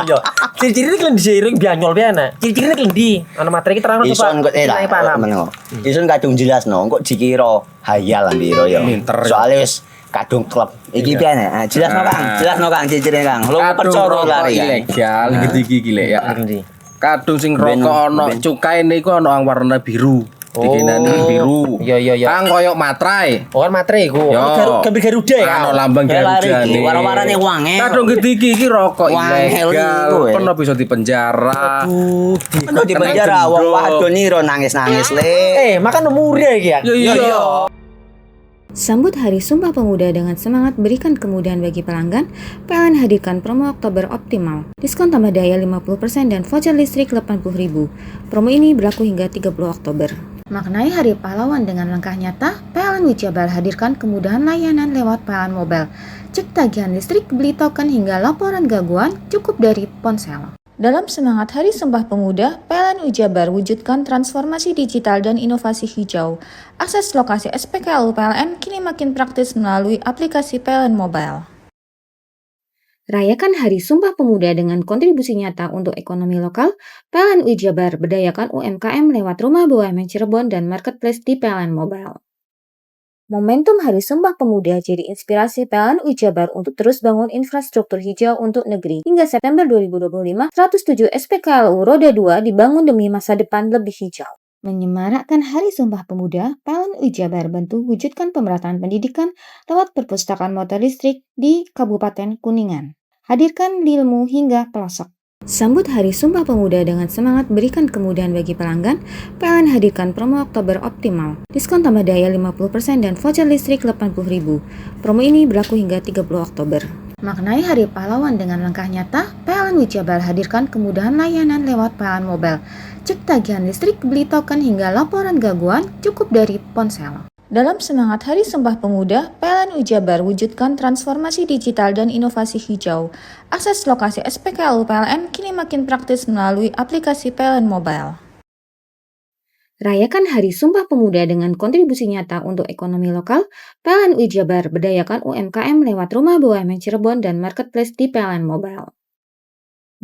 yo. Ciri-ciri iki diseiring bianyol piye Ciri-ciri iki ndi? Ana materi iki terang coba. Ison kok meneng. Ison kadung jelasno, kok dikira hayal biro yo. Soale wis kadung klub. Iki piye nek? Jelasno Kang, ciri-ciri Kang. Lu percaya lari ilegal iki lek ya. Kadung sing rokok ana cukae niku ana warna biru. Dikenani biru. Iya. Kang koyo matrai. Oh, kan matrai iku. Gambar Garuda ya. Ono lambang Garuda iki. Warna-warnane wange. Kadung gedhi iki rokok ilegal. Pernah bisa dipenjara. Aduh, dipenjara wong wadon iro nangis-nangis le. Makan murah iki ya. Iya. Sambut Hari Sumpah Pemuda dengan semangat berikan kemudahan bagi pelanggan, PLN hadirkan promo Oktober Optimal. Diskon tambah daya 50% dan voucher listrik 80.000. Promo ini berlaku hingga 30 Oktober. Maknai Hari Pahlawan dengan langkah nyata, PLN UI Jabar hadirkan kemudahan layanan lewat PLN Mobile. Cek tagihan listrik, beli token hingga laporan gangguan cukup dari ponsel. Dalam semangat Hari Sumpah Pemuda, PLN UI Jabar wujudkan transformasi digital dan inovasi hijau. Akses lokasi SPKLU PLN kini makin praktis melalui aplikasi PLN Mobile. Rayakan Hari Sumpah Pemuda dengan kontribusi nyata untuk ekonomi lokal, PLN UI Jabar berdayakan UMKM lewat Rumah BUMN Cirebon dan Marketplace di PLN Mobile. Momentum Hari Sumpah Pemuda jadi inspirasi PLN UI Jabar untuk terus bangun infrastruktur hijau untuk negeri. Hingga September 2025, 107 SPKLU Roda 2 dibangun demi masa depan lebih hijau. Menyemarakkan Hari Sumpah Pemuda, PLN UI Jabar bantu wujudkan pemerataan pendidikan lewat perpustakaan motor listrik di Kabupaten Kuningan. Hadirkan ilmu hingga pelosok. Sambut Hari Sumpah Pemuda dengan semangat berikan kemudahan bagi pelanggan, PLN hadirkan promo Oktober Optimal. Diskon tambah daya 50% dan voucher listrik 80.000. Promo ini berlaku hingga 30 Oktober. Maknai Hari Pahlawan dengan langkah nyata, PLN UI Jabar hadirkan kemudahan layanan lewat PLN Mobile. Cek tagihan listrik, beli token hingga laporan gangguan cukup dari ponsel. Dalam semangat Hari Sumpah Pemuda, PLN UI Jabar wujudkan transformasi digital dan inovasi hijau. Akses lokasi SPKLU PLN kini makin praktis melalui aplikasi PLN Mobile. Rayakan Hari Sumpah Pemuda dengan kontribusi nyata untuk ekonomi lokal, PLN UI Jabar berdayakan UMKM lewat Rumah BUMN Cirebon dan Marketplace di PLN Mobile.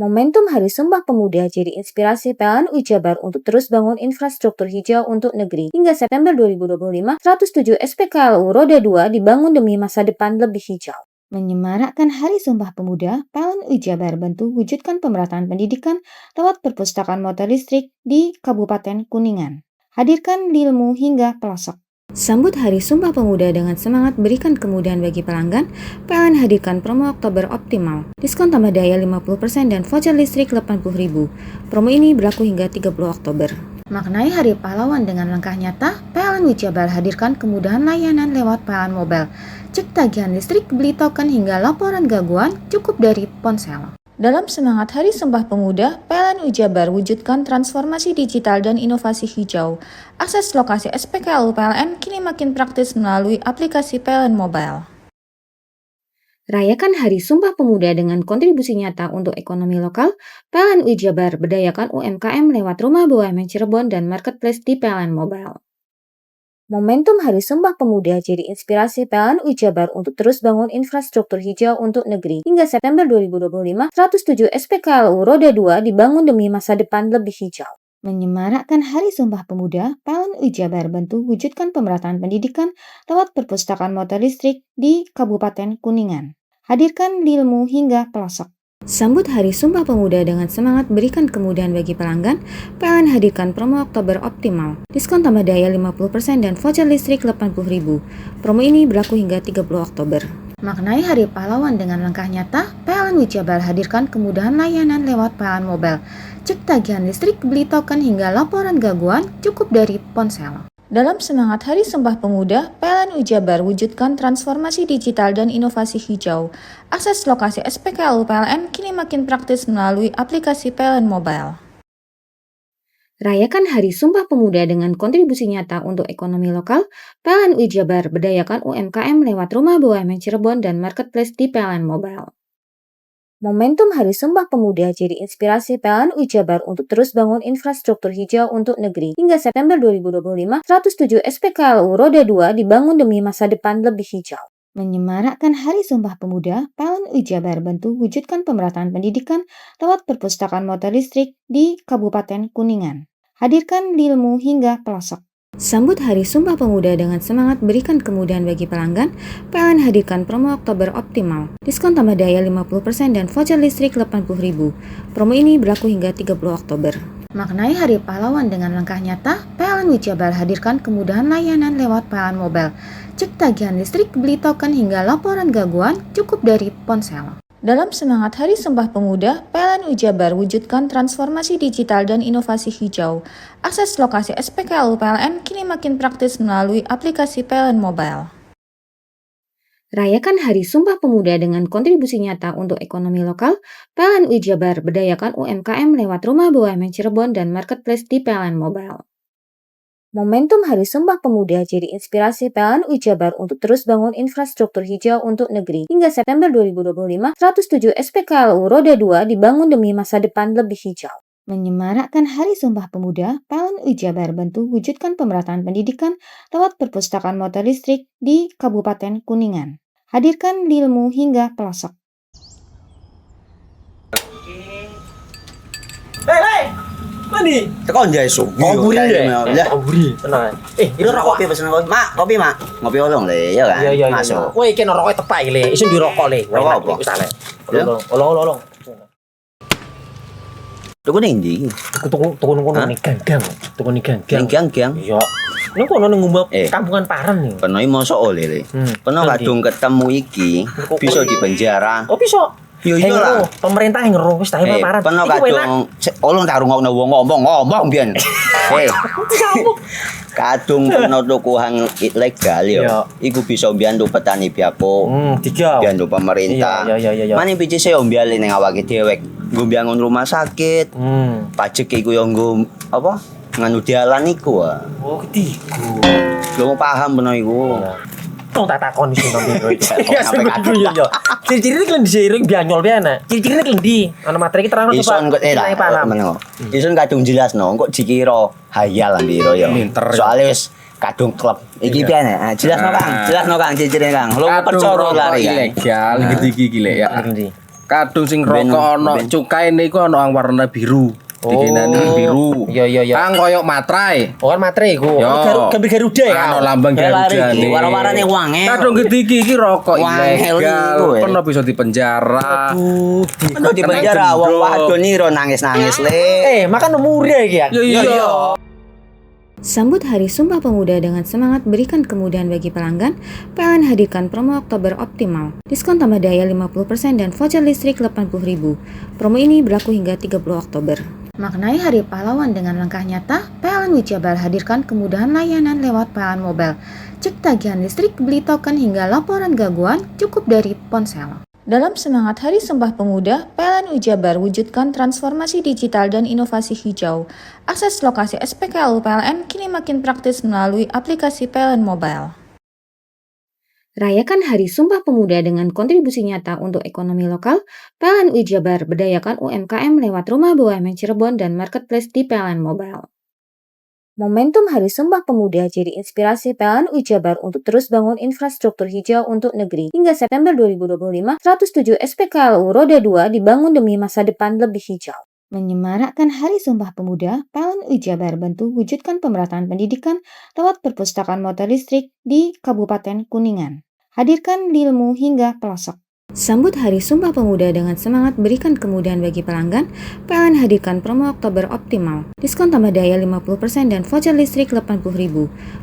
Momentum Hari Sumpah Pemuda jadi inspirasi PLN UI Jabar untuk terus bangun infrastruktur hijau untuk negeri. Hingga September 2025, 107 SPKLU Roda 2 dibangun demi masa depan lebih hijau. Menyemarakkan Hari Sumpah Pemuda, PLN UI Jabar bantu wujudkan pemerataan pendidikan lewat perpustakaan motor listrik di Kabupaten Kuningan. Hadirkan ilmu hingga pelosok. Sambut Hari Sumpah Pemuda dengan semangat berikan kemudahan bagi pelanggan, PLN hadirkan promo Oktober Optimal. Diskon tambah daya 50% dan voucher listrik 80.000. Promo ini berlaku hingga 30 Oktober. Maknai Hari Pahlawan dengan langkah nyata, PLN UI Jabar hadirkan kemudahan layanan lewat PLN Mobile. Cek tagihan listrik, beli token hingga laporan gangguan cukup dari ponsel. Dalam semangat Hari Sumpah Pemuda, PLN UI Jabar wujudkan transformasi digital dan inovasi hijau. Akses lokasi SPKLU PLN kini makin praktis melalui aplikasi PLN Mobile. Rayakan Hari Sumpah Pemuda dengan kontribusi nyata untuk ekonomi lokal, PLN UI Jabar berdayakan UMKM lewat Rumah BUMN Cirebon dan Marketplace di PLN Mobile. Momentum Hari Sumpah Pemuda jadi inspirasi PLN UI Jabar untuk terus bangun infrastruktur hijau untuk negeri. Hingga September 2025, 107 SPKLU Roda 2 dibangun demi masa depan lebih hijau. Menyemarakkan Hari Sumpah Pemuda, PLN UI Jabar bantu wujudkan pemerataan pendidikan lewat perpustakaan motor listrik di Kabupaten Kuningan. Hadirkan ilmu hingga pelosok. Sambut Hari Sumpah Pemuda dengan semangat berikan kemudahan bagi pelanggan, PLN hadirkan promo Oktober Optimal. Diskon tambah daya 50% dan voucher listrik 80.000. Promo ini berlaku hingga 30 Oktober. Maknai Hari Pahlawan dengan langkah nyata, PLN UI Jabar hadirkan kemudahan layanan lewat PLN Mobile. Cek tagihan listrik, beli token hingga laporan gangguan cukup dari ponsel. Dalam semangat Hari Sumpah Pemuda, PLN UI Jabar wujudkan transformasi digital dan inovasi hijau. Akses lokasi SPKLU PLN kini makin praktis melalui aplikasi PLN Mobile. Rayakan Hari Sumpah Pemuda dengan kontribusi nyata untuk ekonomi lokal, PLN UI Jabar berdayakan UMKM lewat Rumah BUMN Cirebon dan Marketplace di PLN Mobile. Momentum Hari Sumpah Pemuda jadi inspirasi PLN UI Jabar untuk terus bangun infrastruktur hijau untuk negeri. Hingga September 2025, 107 SPKLU Roda 2 dibangun demi masa depan lebih hijau. Menyemarakkan Hari Sumpah Pemuda, PLN UI Jabar bantu wujudkan pemerataan pendidikan lewat perpustakaan motor listrik di Kabupaten Kuningan. Hadirkan ilmu hingga pelosok. Sambut Hari Sumpah Pemuda dengan semangat berikan kemudahan bagi pelanggan, PLN hadirkan promo Oktober Optimal. Diskon tambah daya 50% dan voucher listrik 80.000. Promo ini berlaku hingga 30 Oktober. Maknai Hari Pahlawan dengan langkah nyata, PLN UI Jabar hadirkan kemudahan layanan lewat PLN Mobile. Cek tagihan listrik, beli token hingga laporan gangguan cukup dari ponsel. Dalam semangat Hari Sumpah Pemuda, PLN UI Jabar wujudkan transformasi digital dan inovasi hijau. Akses lokasi SPKLU PLN kini makin praktis melalui aplikasi PLN Mobile. Rayakan Hari Sumpah Pemuda dengan kontribusi nyata untuk ekonomi lokal, PLN UI Jabar berdayakan UMKM lewat Rumah BUMN Cirebon dan Marketplace di PLN Mobile. Momentum Hari Sumpah Pemuda jadi inspirasi PLN UI Jabar untuk terus bangun infrastruktur hijau untuk negeri. Hingga September 2025, 107 SPKLU Roda 2 dibangun demi masa depan lebih hijau. Menyemarakkan Hari Sumpah Pemuda, PLN UI Jabar bantu wujudkan pemerataan pendidikan lewat perpustakaan motor listrik di Kabupaten Kuningan. Hadirkan ilmu hingga pelosok. Hei! Mandi. Tekan jaya su. Koburi ya. Koburi. Tenang. Ini rokok. Kopi pesen kopi. Mak, kopi mak. Ngopi olong le, ya kan? Iya. Masuk. Kowe iki rokoknya tepak iki le. Isin dirokok le. Rokok apa? Wis ale. Olong. Tuku ning ndi? Tuku ning ganggang. Tuku ning ganggang. Ning gang. Iya. Ning kono ning ngumbat kampungan Paren nih. Peno mosok oleh le. Peno kadung ketemu iki bisa dipenjara. Oh bisa. Yo lah. Pemerintah yang ngeruh wis ta Paren. Peno kadung olong tak rungokno wong ngomong biyen. Kadung peno tuku hang ilegal yo. Iku bisa mbiyantu petani biapo. Mbiyantu pemerintah. Iya. Mane picise yo mbiale ning awake dhewek. Nggo mbangun rumah sakit. Pajak iku yo nggo apa? Nganu dalan iku. Oh, ketiku. Lu paham peno iku. Tong tak takon sing nang biro iki. Ya sebenernya yo. Ciri-ciri iki diseiring bianyol piye ana. Ciri-cirine iki ndi? Ana materi iki terang Ison kok paham. Ison kadung jelasno kok dikira hayal lan biro yo. Soale wis kadung klub. Iki piye nek? Jelasno Kang ciri-cirine Kang. Lu percaya lari ilegal iki lek ya. Kadung sing rokok ana cukaine iku ana warna biru. Dikenani biru. Iya. Kang koyo matrai. Oh kan matrai iku. Gambar Garuda ya. Ana lambang Garuda. Warna-warnane wange. Kadung gede iki rokok ilegal. Pernah bisa dipenjara. Pernah dipenjara wong wadon iro nangis-nangis le. Makan umure iki ya. Iya. Sambut Hari Sumpah Pemuda dengan semangat berikan kemudahan bagi pelanggan, PLN hadirkan promo Oktober Optimal. Diskon tambah daya 50% dan voucher listrik 80.000. Promo ini berlaku hingga 30 Oktober. Maknai Hari Pahlawan dengan langkah nyata, PLN UI Jabar hadirkan kemudahan layanan lewat PLN Mobile. Cek tagihan listrik, beli token hingga laporan gangguan cukup dari ponsel. Dalam semangat Hari Sumpah Pemuda, PLN UI Jabar wujudkan transformasi digital dan inovasi hijau. Akses lokasi SPKLU PLN kini makin praktis melalui aplikasi PLN Mobile. Rayakan Hari Sumpah Pemuda dengan kontribusi nyata untuk ekonomi lokal. PLN UI Jabar berdayakan UMKM lewat Rumah BUMN Cirebon dan Marketplace di PLN Mobile. Momentum Hari Sumpah Pemuda jadi inspirasi PLN UI Jabar untuk terus bangun infrastruktur hijau untuk negeri. Hingga September 2025, 107 SPKLU Roda 2 dibangun demi masa depan lebih hijau. Menyemarakkan Hari Sumpah Pemuda, PLN UI Jabar bantu wujudkan pemerataan pendidikan lewat perpustakaan motor listrik di Kabupaten Kuningan. Hadirkan ilmu hingga pelosok. Sambut Hari Sumpah Pemuda dengan semangat berikan kemudahan bagi pelanggan, PLN hadirkan promo Oktober Optimal. Diskon tambah daya 50% dan voucher listrik 80.000.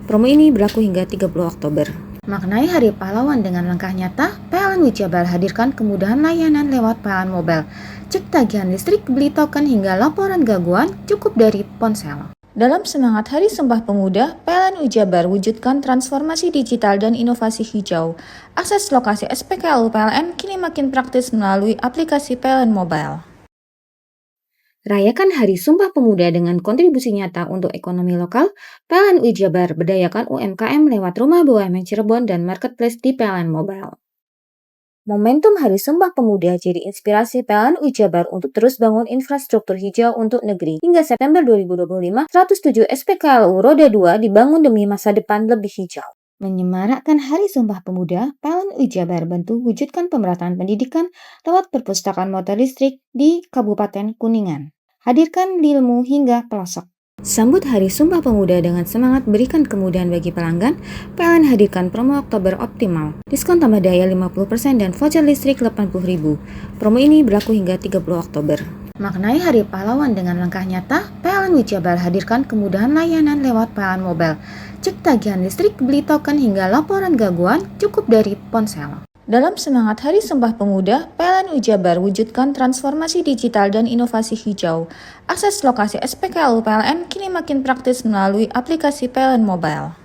Promo ini berlaku hingga 30 Oktober. Maknai Hari Pahlawan dengan langkah nyata, PLN UI Jabar hadirkan kemudahan layanan lewat PLN Mobile. Cek tagihan listrik, beli token hingga laporan gangguan cukup dari ponsel. Dalam semangat Hari Sumpah Pemuda, PLN UI Jabar wujudkan transformasi digital dan inovasi hijau. Akses lokasi SPKLU PLN kini makin praktis melalui aplikasi PLN Mobile. Rayakan Hari Sumpah Pemuda dengan kontribusi nyata untuk ekonomi lokal. PLN UI Jabar berdayakan UMKM lewat Rumah BUMN Cirebon dan Marketplace di PLN Mobile. Momentum Hari Sumpah Pemuda jadi inspirasi PLN UI Jabar untuk terus bangun infrastruktur hijau untuk negeri. Hingga September 2025, 107 SPKLU Roda 2 dibangun demi masa depan lebih hijau. Menyemarakkan Hari Sumpah Pemuda, PLN UI Jabar bantu wujudkan pemerataan pendidikan lewat perpustakaan motor listrik di Kabupaten Kuningan. Hadirkan ilmu hingga pelosok. Sambut Hari Sumpah Pemuda dengan semangat berikan kemudahan bagi pelanggan, PLN hadirkan promo Oktober Optimal. Diskon tambah daya 50% dan voucher listrik 80.000. Promo ini berlaku hingga 30 Oktober. Maknai Hari Pahlawan dengan langkah nyata, PLN UI Jabar hadirkan kemudahan layanan lewat PLN Mobile. Cek tagihan listrik, beli token hingga laporan gangguan cukup dari ponsel. Dalam semangat Hari Sumpah Pemuda, PLN UI Jabar wujudkan transformasi digital dan inovasi hijau. Akses lokasi SPKLU PLN kini makin praktis melalui aplikasi PLN Mobile.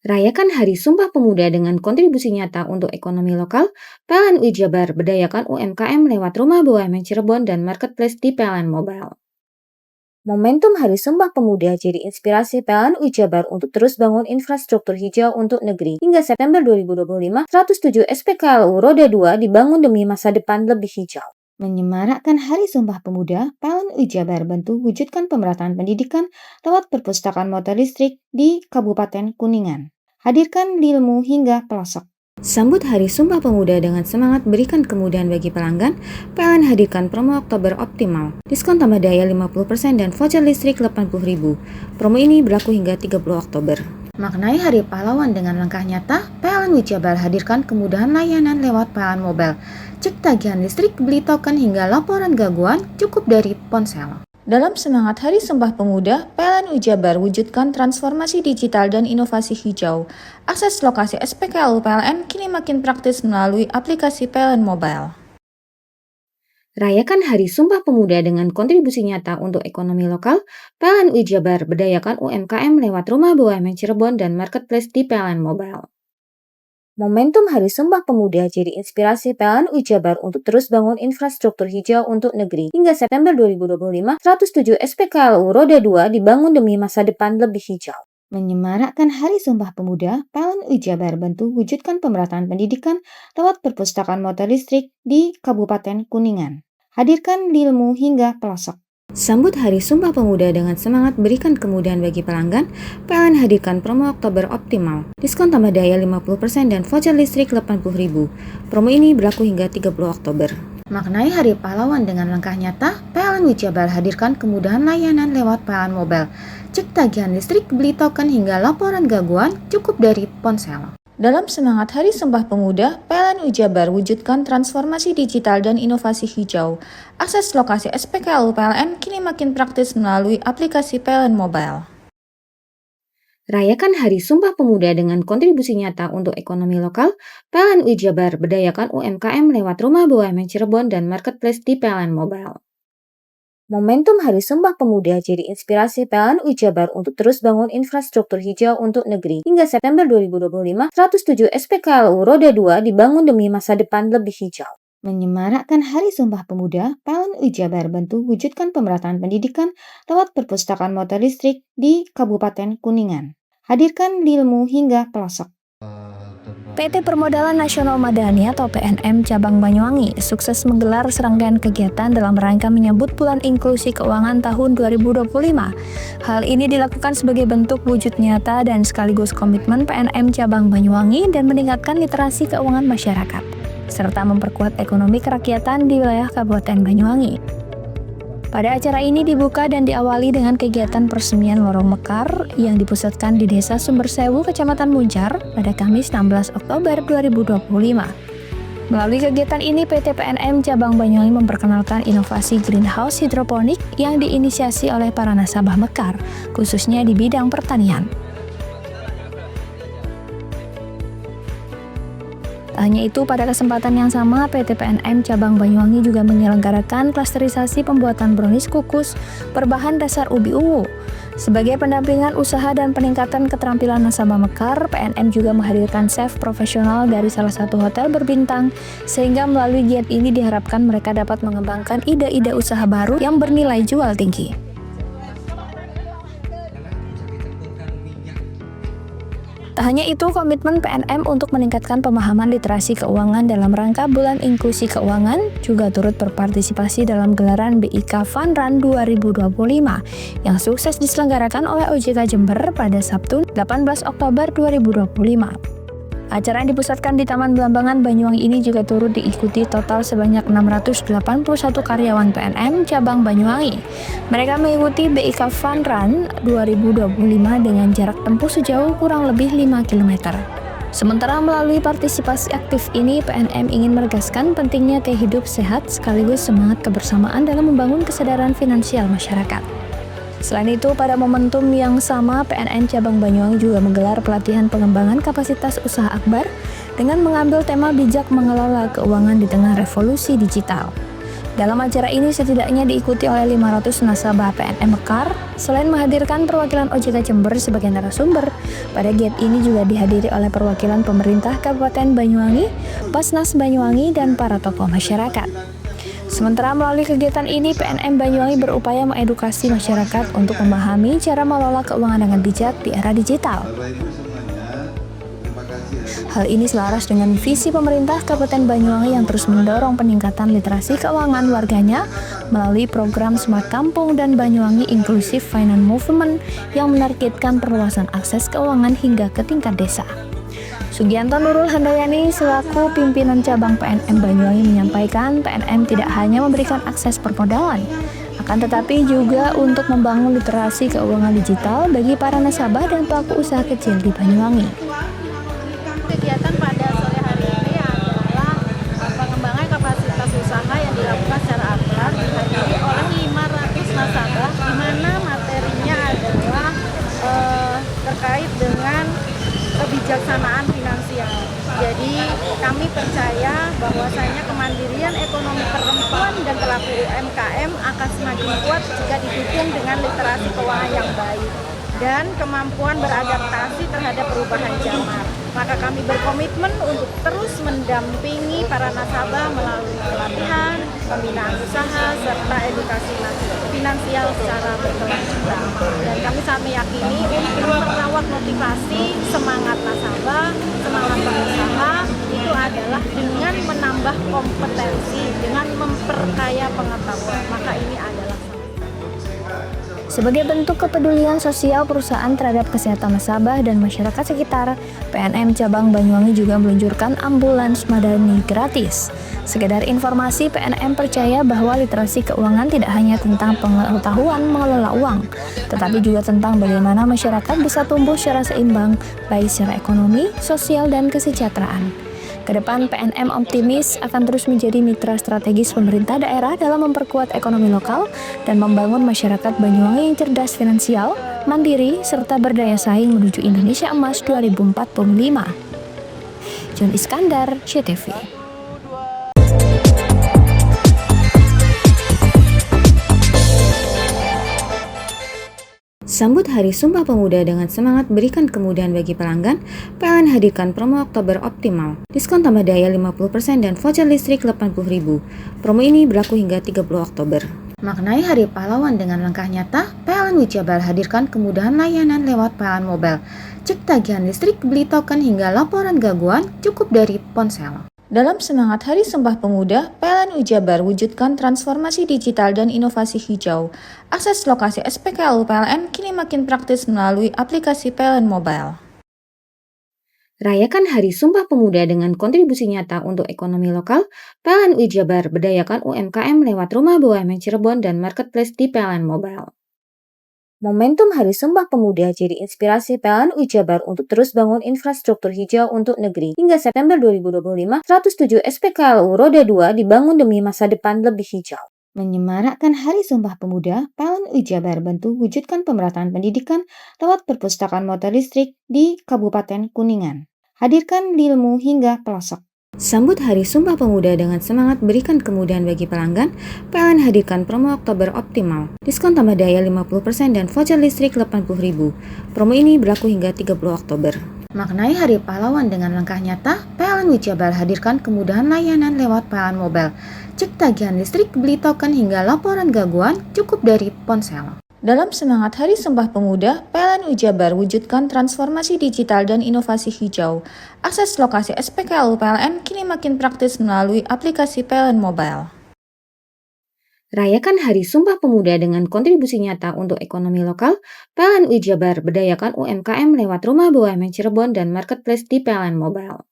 Rayakan Hari Sumpah Pemuda dengan kontribusi nyata untuk ekonomi lokal. PLN UI Jabar berdayakan UMKM lewat Rumah BUMN Cirebon dan Marketplace di PLN Mobile. Momentum Hari Sumpah Pemuda jadi inspirasi PLN UI Jabar untuk terus bangun infrastruktur hijau untuk negeri. Hingga September 2025, 107 SPKLU Roda 2 dibangun demi masa depan lebih hijau. Menyemarakkan Hari Sumpah Pemuda, PLN UI Jabar bantu wujudkan pemerataan pendidikan lewat perpustakaan motor listrik di Kabupaten Kuningan. Hadirkan ilmu hingga pelosok. Sambut Hari Sumpah Pemuda dengan semangat berikan kemudahan bagi pelanggan, PLN hadirkan promo Oktober Optimal. Diskon tambah daya 50% dan voucher listrik 80.000. Promo ini berlaku hingga 30 Oktober. Maknai Hari Pahlawan dengan langkah nyata, PLN UI Jabar hadirkan kemudahan layanan lewat PLN Mobile. Cek tagihan listrik, beli token hingga laporan gangguan cukup dari ponsel. Dalam semangat Hari Sumpah Pemuda, PLN UI Jabar wujudkan transformasi digital dan inovasi hijau. Akses lokasi SPKLU PLN kini makin praktis melalui aplikasi PLN Mobile. Rayakan Hari Sumpah Pemuda dengan kontribusi nyata untuk ekonomi lokal. PLN UI Jabar berdayakan UMKM lewat Rumah BUMN Cirebon dan Marketplace di PLN Mobile. Momentum Hari Sumpah Pemuda jadi inspirasi PLN UI Jabar untuk terus bangun infrastruktur hijau untuk negeri. Hingga September 2025, 107 SPKLU Roda 2 dibangun demi masa depan lebih hijau. Menyemarakkan Hari Sumpah Pemuda, PLN UI Jabar bantu wujudkan pemerataan pendidikan lewat perpustakaan motor listrik di Kabupaten Kuningan. Hadirkan ilmu hingga pelosok. Sambut Hari Sumpah Pemuda dengan semangat berikan kemudahan bagi pelanggan, PLN hadirkan promo Oktober Optimal. Diskon tambah daya 50% dan voucher listrik 80.000. Promo ini berlaku hingga 30 Oktober. Maknai Hari Pahlawan dengan langkah nyata, PLN UI Jabar hadirkan kemudahan layanan lewat PLN Mobile. Cek tagihan listrik, beli token hingga laporan gangguan cukup dari ponsel. Dalam semangat Hari Sumpah Pemuda, PLN UI Jabar wujudkan transformasi digital dan inovasi hijau. Akses lokasi SPKLU PLN kini makin praktis melalui aplikasi PLN Mobile. Rayakan Hari Sumpah Pemuda dengan kontribusi nyata untuk ekonomi lokal. PLN UI Jabar berdayakan UMKM lewat Rumah BUMN Cirebon dan Marketplace di PLN Mobile. Momentum Hari Sumpah Pemuda jadi inspirasi PLN UI Jabar untuk terus bangun infrastruktur hijau untuk negeri. Hingga September 2025, 107 SPKLU Roda 2 dibangun demi masa depan lebih hijau. Menyemarakkan Hari Sumpah Pemuda, PLN UI Jabar bantu wujudkan pemerataan pendidikan lewat perpustakaan motor listrik di Kabupaten Kuningan. Hadirkan ilmu hingga pelosok. PT Permodalan Nasional Madani atau PNM Cabang Banyuwangi sukses menggelar serangkaian kegiatan dalam rangka menyambut Bulan Inklusi Keuangan tahun 2025. Hal ini dilakukan sebagai bentuk wujud nyata dan sekaligus komitmen PNM Cabang Banyuwangi dan meningkatkan literasi keuangan masyarakat, serta memperkuat ekonomi kerakyatan di wilayah Kabupaten Banyuwangi. Pada acara ini dibuka dan diawali dengan kegiatan persemian Lorong Mekar yang dipusatkan di Desa Sumbersewu, Kecamatan Muncar pada Kamis 16 Oktober 2025. Melalui kegiatan ini, PT PNM Cabang Banyuwangi memperkenalkan inovasi greenhouse hidroponik yang diinisiasi oleh para nasabah Mekar, khususnya di bidang pertanian. Tak hanya itu, pada kesempatan yang sama, PT PNM Cabang Banyuwangi juga menyelenggarakan klasterisasi pembuatan brownies kukus berbahan dasar ubi ungu. Sebagai pendampingan usaha dan peningkatan keterampilan nasabah Mekar, PNM juga menghadirkan chef profesional dari salah satu hotel berbintang, sehingga melalui giat ini diharapkan mereka dapat mengembangkan ide-ide usaha baru yang bernilai jual tinggi. Tak hanya itu, komitmen PNM untuk meningkatkan pemahaman literasi keuangan dalam rangka Bulan Inklusi Keuangan juga turut berpartisipasi dalam gelaran BIK Fun Run 2025 yang sukses diselenggarakan oleh OJK Jember pada Sabtu 18 Oktober 2025. Acara yang dipusatkan di Taman Belambangan Banyuwangi ini juga turut diikuti total sebanyak 681 karyawan PNM Cabang Banyuwangi. Mereka mengikuti BIK Fun Run 2025 dengan jarak tempuh sejauh kurang lebih 5 km. Sementara melalui partisipasi aktif ini, PNM ingin menegaskan pentingnya gaya hidup sehat sekaligus semangat kebersamaan dalam membangun kesadaran finansial masyarakat. Selain itu, pada momentum yang sama, PNM Cabang Banyuwangi juga menggelar pelatihan pengembangan kapasitas usaha akbar dengan mengambil tema bijak mengelola keuangan di tengah revolusi digital. Dalam acara ini setidaknya diikuti oleh 500 nasabah PNM Mekar. Selain menghadirkan perwakilan OJK Jember sebagai narasumber, pada giat ini juga dihadiri oleh perwakilan pemerintah Kabupaten Banyuwangi, Basnas Banyuwangi, dan para tokoh masyarakat. Sementara melalui kegiatan ini, PNM Banyuwangi berupaya mengedukasi masyarakat untuk memahami cara mengelola keuangan dengan bijak di era digital. Hal ini selaras dengan visi pemerintah Kabupaten Banyuwangi yang terus mendorong peningkatan literasi keuangan warganya melalui program Smart Kampung dan Banyuwangi Inclusive Finance Movement yang menargetkan perluasan akses keuangan hingga ke tingkat desa. Sugianto Nurul Handayani selaku pimpinan cabang PNM Banyuwangi menyampaikan PNM tidak hanya memberikan akses permodalan, akan tetapi juga untuk membangun literasi keuangan digital bagi para nasabah dan pelaku usaha kecil di Banyuwangi. Kegiatan pada sore hari ini adalah pengembangan kapasitas usaha yang dilakukan secara akbar dihadiri oleh 500 nasabah, di mana materinya adalah terkait dengan kebijaksanaan finansial. Jadi kami percaya bahwasanya kemandirian ekonomi perempuan dan pelaku UMKM akan semakin kuat jika didukung dengan literasi keuangan yang baik dan kemampuan beradaptasi terhadap perubahan zaman. Maka kami berkomitmen untuk terus mendampingi para nasabah melalui pelatihan, pembinaan usaha, serta edukasi finansial secara berkelanjutan. Dan kami sangat meyakini untuk merawat motivasi, semangat nasabah, semangat pengusaha itu adalah dengan menambah kompetensi, dengan memperkaya pengetahuan. Maka ini adalah sebagai bentuk kepedulian sosial perusahaan terhadap kesehatan nasabah dan masyarakat sekitar, PNM Cabang Banyuwangi juga meluncurkan ambulans madani gratis. Sekedar informasi, PNM percaya bahwa literasi keuangan tidak hanya tentang pengetahuan mengelola uang, tetapi juga tentang bagaimana masyarakat bisa tumbuh secara seimbang, baik secara ekonomi, sosial, dan kesejahteraan. Kedepan, PNM optimis akan terus menjadi mitra strategis pemerintah daerah dalam memperkuat ekonomi lokal dan membangun masyarakat Banyuwangi yang cerdas finansial, mandiri, serta berdaya saing menuju Indonesia Emas 2045. John Iskandar, CTV. Sambut Hari Sumpah Pemuda dengan semangat berikan kemudahan bagi pelanggan, PLN hadirkan promo Oktober Optimal. Diskon tambah daya 50% dan voucher listrik 80.000. Promo ini berlaku hingga 30 Oktober. Maknai Hari Pahlawan dengan langkah nyata, PLN Wijabar hadirkan kemudahan layanan lewat PLN Mobile. cek tagihan listrik, beli token hingga laporan gangguan cukup dari ponsel. Dalam semangat Hari Sumpah Pemuda, PLN Jabar wujudkan transformasi digital dan inovasi hijau. Akses lokasi SPKLU PLN kini makin praktis melalui aplikasi PLN Mobile. Rayakan Hari Sumpah Pemuda dengan kontribusi nyata untuk ekonomi lokal. PLN Jabar berdayakan UMKM lewat Rumah BUMN Cirebon dan Marketplace di PLN Mobile. Momentum Hari Sumpah Pemuda jadi inspirasi PLN Jabar untuk terus bangun infrastruktur hijau untuk negeri. Hingga September 2025, 107 SPKLU Roda 2 dibangun demi masa depan lebih hijau. Menyemarakkan Hari Sumpah Pemuda, PLN Jabar bantu wujudkan pemerataan pendidikan lewat perpustakaan motor listrik di Kabupaten Kuningan. Hadirkan ilmu hingga pelosok. Sambut Hari Sumpah Pemuda dengan semangat berikan kemudahan bagi pelanggan, PLN hadirkan promo Oktober Optimal. Diskon tambah daya 50% dan voucher listrik 80.000. Promo ini berlaku hingga 30 Oktober. Maknai Hari Pahlawan dengan langkah nyata, PLN Jabar hadirkan kemudahan layanan lewat PLN Mobile. Cek tagihan listrik, beli token hingga laporan gangguan cukup dari ponsel. Dalam semangat Hari Sumpah Pemuda, PLN Jabar wujudkan transformasi digital dan inovasi hijau. Akses lokasi SPKLU PLN kini makin praktis melalui aplikasi PLN Mobile. Rayakan Hari Sumpah Pemuda dengan kontribusi nyata untuk ekonomi lokal. PLN Jabar berdayakan UMKM lewat Rumah BUMN Cirebon dan Marketplace di PLN Mobile.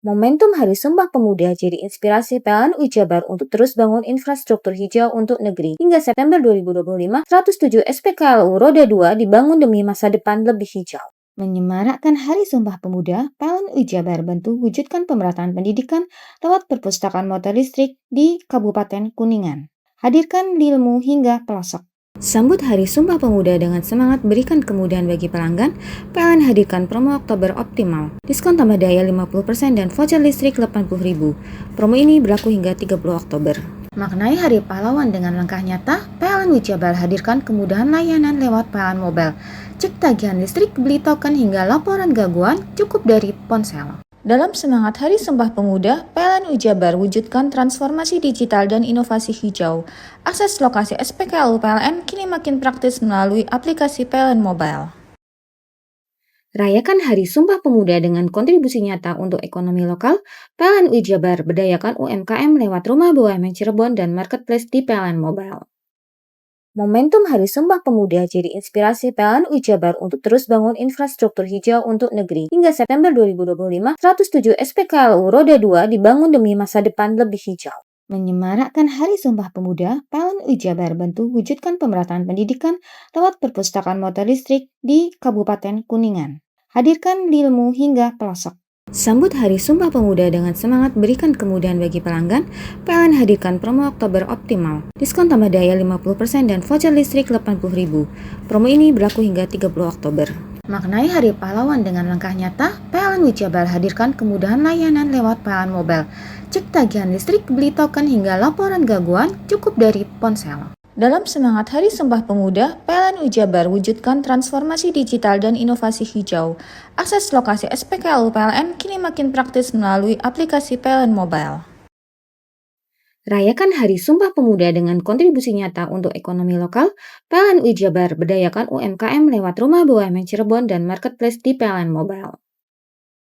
Momentum Hari Sumpah Pemuda jadi inspirasi PLN Jabar untuk terus bangun infrastruktur hijau untuk negeri. Hingga September 2025, 107 SPKLU Roda 2 dibangun demi masa depan lebih hijau. Menyemarakkan Hari Sumpah Pemuda, PLN Jabar bantu wujudkan pemerataan pendidikan lewat perpustakaan motor listrik di Kabupaten Kuningan. Hadirkan ilmu hingga pelosok. Sambut Hari Sumpah Pemuda dengan semangat berikan kemudahan bagi pelanggan, PLN hadirkan promo Oktober Optimal. Diskon tambah daya 50% dan voucher listrik 80.000. Promo ini berlaku hingga 30 Oktober. Maknai Hari Pahlawan dengan langkah nyata, PLN Jabar hadirkan kemudahan layanan lewat PLN Mobile. Cek tagihan listrik, beli token hingga laporan gangguan cukup dari ponsel. Dalam semangat Hari Sumpah Pemuda, PLN Jabar wujudkan transformasi digital dan inovasi hijau. Akses lokasi SPKLU PLN kini makin praktis melalui aplikasi PLN Mobile. Rayakan Hari Sumpah Pemuda dengan kontribusi nyata untuk ekonomi lokal. PLN Jabar berdayakan UMKM lewat Rumah BUMN Cirebon dan Marketplace di PLN Mobile. Momentum Hari Sumpah Pemuda jadi inspirasi PLN Jabar untuk terus bangun infrastruktur hijau untuk negeri. Hingga September 2025, 107 SPKLU Roda 2 dibangun demi masa depan lebih hijau. Menyemarakkan Hari Sumpah Pemuda, PLN Jabar bantu wujudkan pemerataan pendidikan lewat perpustakaan motor listrik di Kabupaten Kuningan. Hadirkan ilmu hingga pelosok. Sambut Hari Sumpah Pemuda dengan semangat berikan kemudahan bagi pelanggan, PLN hadirkan promo Oktober Optimal. Diskon tambah daya 50% dan voucher listrik 80.000. Promo ini berlaku hingga 30 Oktober. Maknai Hari Pahlawan dengan langkah nyata, PLN Jabar hadirkan kemudahan layanan lewat PLN Mobile. Cek tagihan listrik, beli token hingga laporan gangguan cukup dari ponsel. Dalam semangat Hari Sumpah Pemuda, PLN Jabar wujudkan transformasi digital dan inovasi hijau. Akses lokasi SPKLU PLN kini makin praktis melalui aplikasi PLN Mobile. Rayakan Hari Sumpah Pemuda dengan kontribusi nyata untuk ekonomi lokal. PLN Jabar berdayakan UMKM lewat Rumah BUMN Cirebon dan Marketplace di PLN Mobile.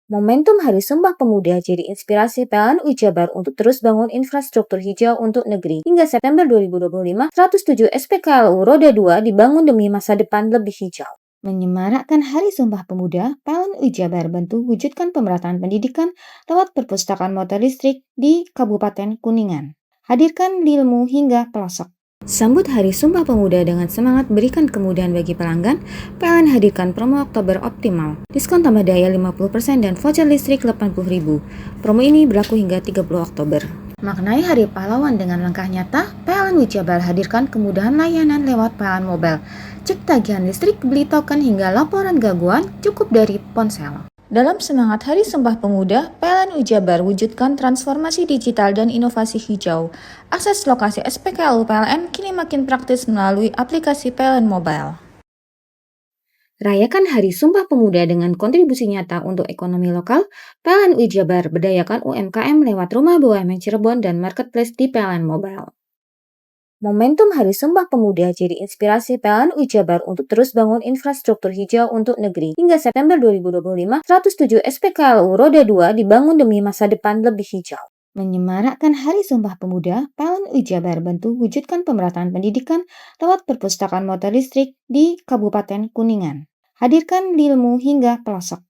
Momentum Hari Sumpah Pemuda jadi inspirasi PLN Jabar untuk terus bangun infrastruktur hijau untuk negeri. Hingga September 2025, 107 SPKLU Roda 2 dibangun demi masa depan lebih hijau. Menyemarakkan Hari Sumpah Pemuda, PLN Jabar bantu wujudkan pemerataan pendidikan lewat perpustakaan motor listrik di Kabupaten Kuningan. Hadirkan ilmu hingga pelosok. Sambut Hari Sumpah Pemuda dengan semangat berikan kemudahan bagi pelanggan, PLN hadirkan promo Oktober Optimal. Diskon tambah daya 50% dan voucher listrik 80.000. Promo ini berlaku hingga 30 Oktober. Maknai Hari Pahlawan dengan langkah nyata, PLN Jabar hadirkan kemudahan layanan lewat PLN Mobile. Cek tagihan listrik, beli token hingga laporan gangguan cukup dari ponsel. Dalam semangat Hari Sumpah Pemuda, PLN Jabar wujudkan transformasi digital dan inovasi hijau. Akses lokasi SPKLU PLN kini makin praktis melalui aplikasi PLN Mobile. Rayakan Hari Sumpah Pemuda dengan kontribusi nyata untuk ekonomi lokal. PLN Jabar berdayakan UMKM lewat Rumah BUMN Cirebon dan Marketplace di PLN Mobile. Momentum Hari Sumpah Pemuda jadi inspirasi PLN Jabar untuk terus bangun infrastruktur hijau untuk negeri. Hingga September 2025, 107 SPKLU Roda 2 dibangun demi masa depan lebih hijau. Menyemarakkan Hari Sumpah Pemuda, PLN Jabar bantu wujudkan pemerataan pendidikan lewat perpustakaan motor listrik di Kabupaten Kuningan. Hadirkan ilmu hingga pelosok.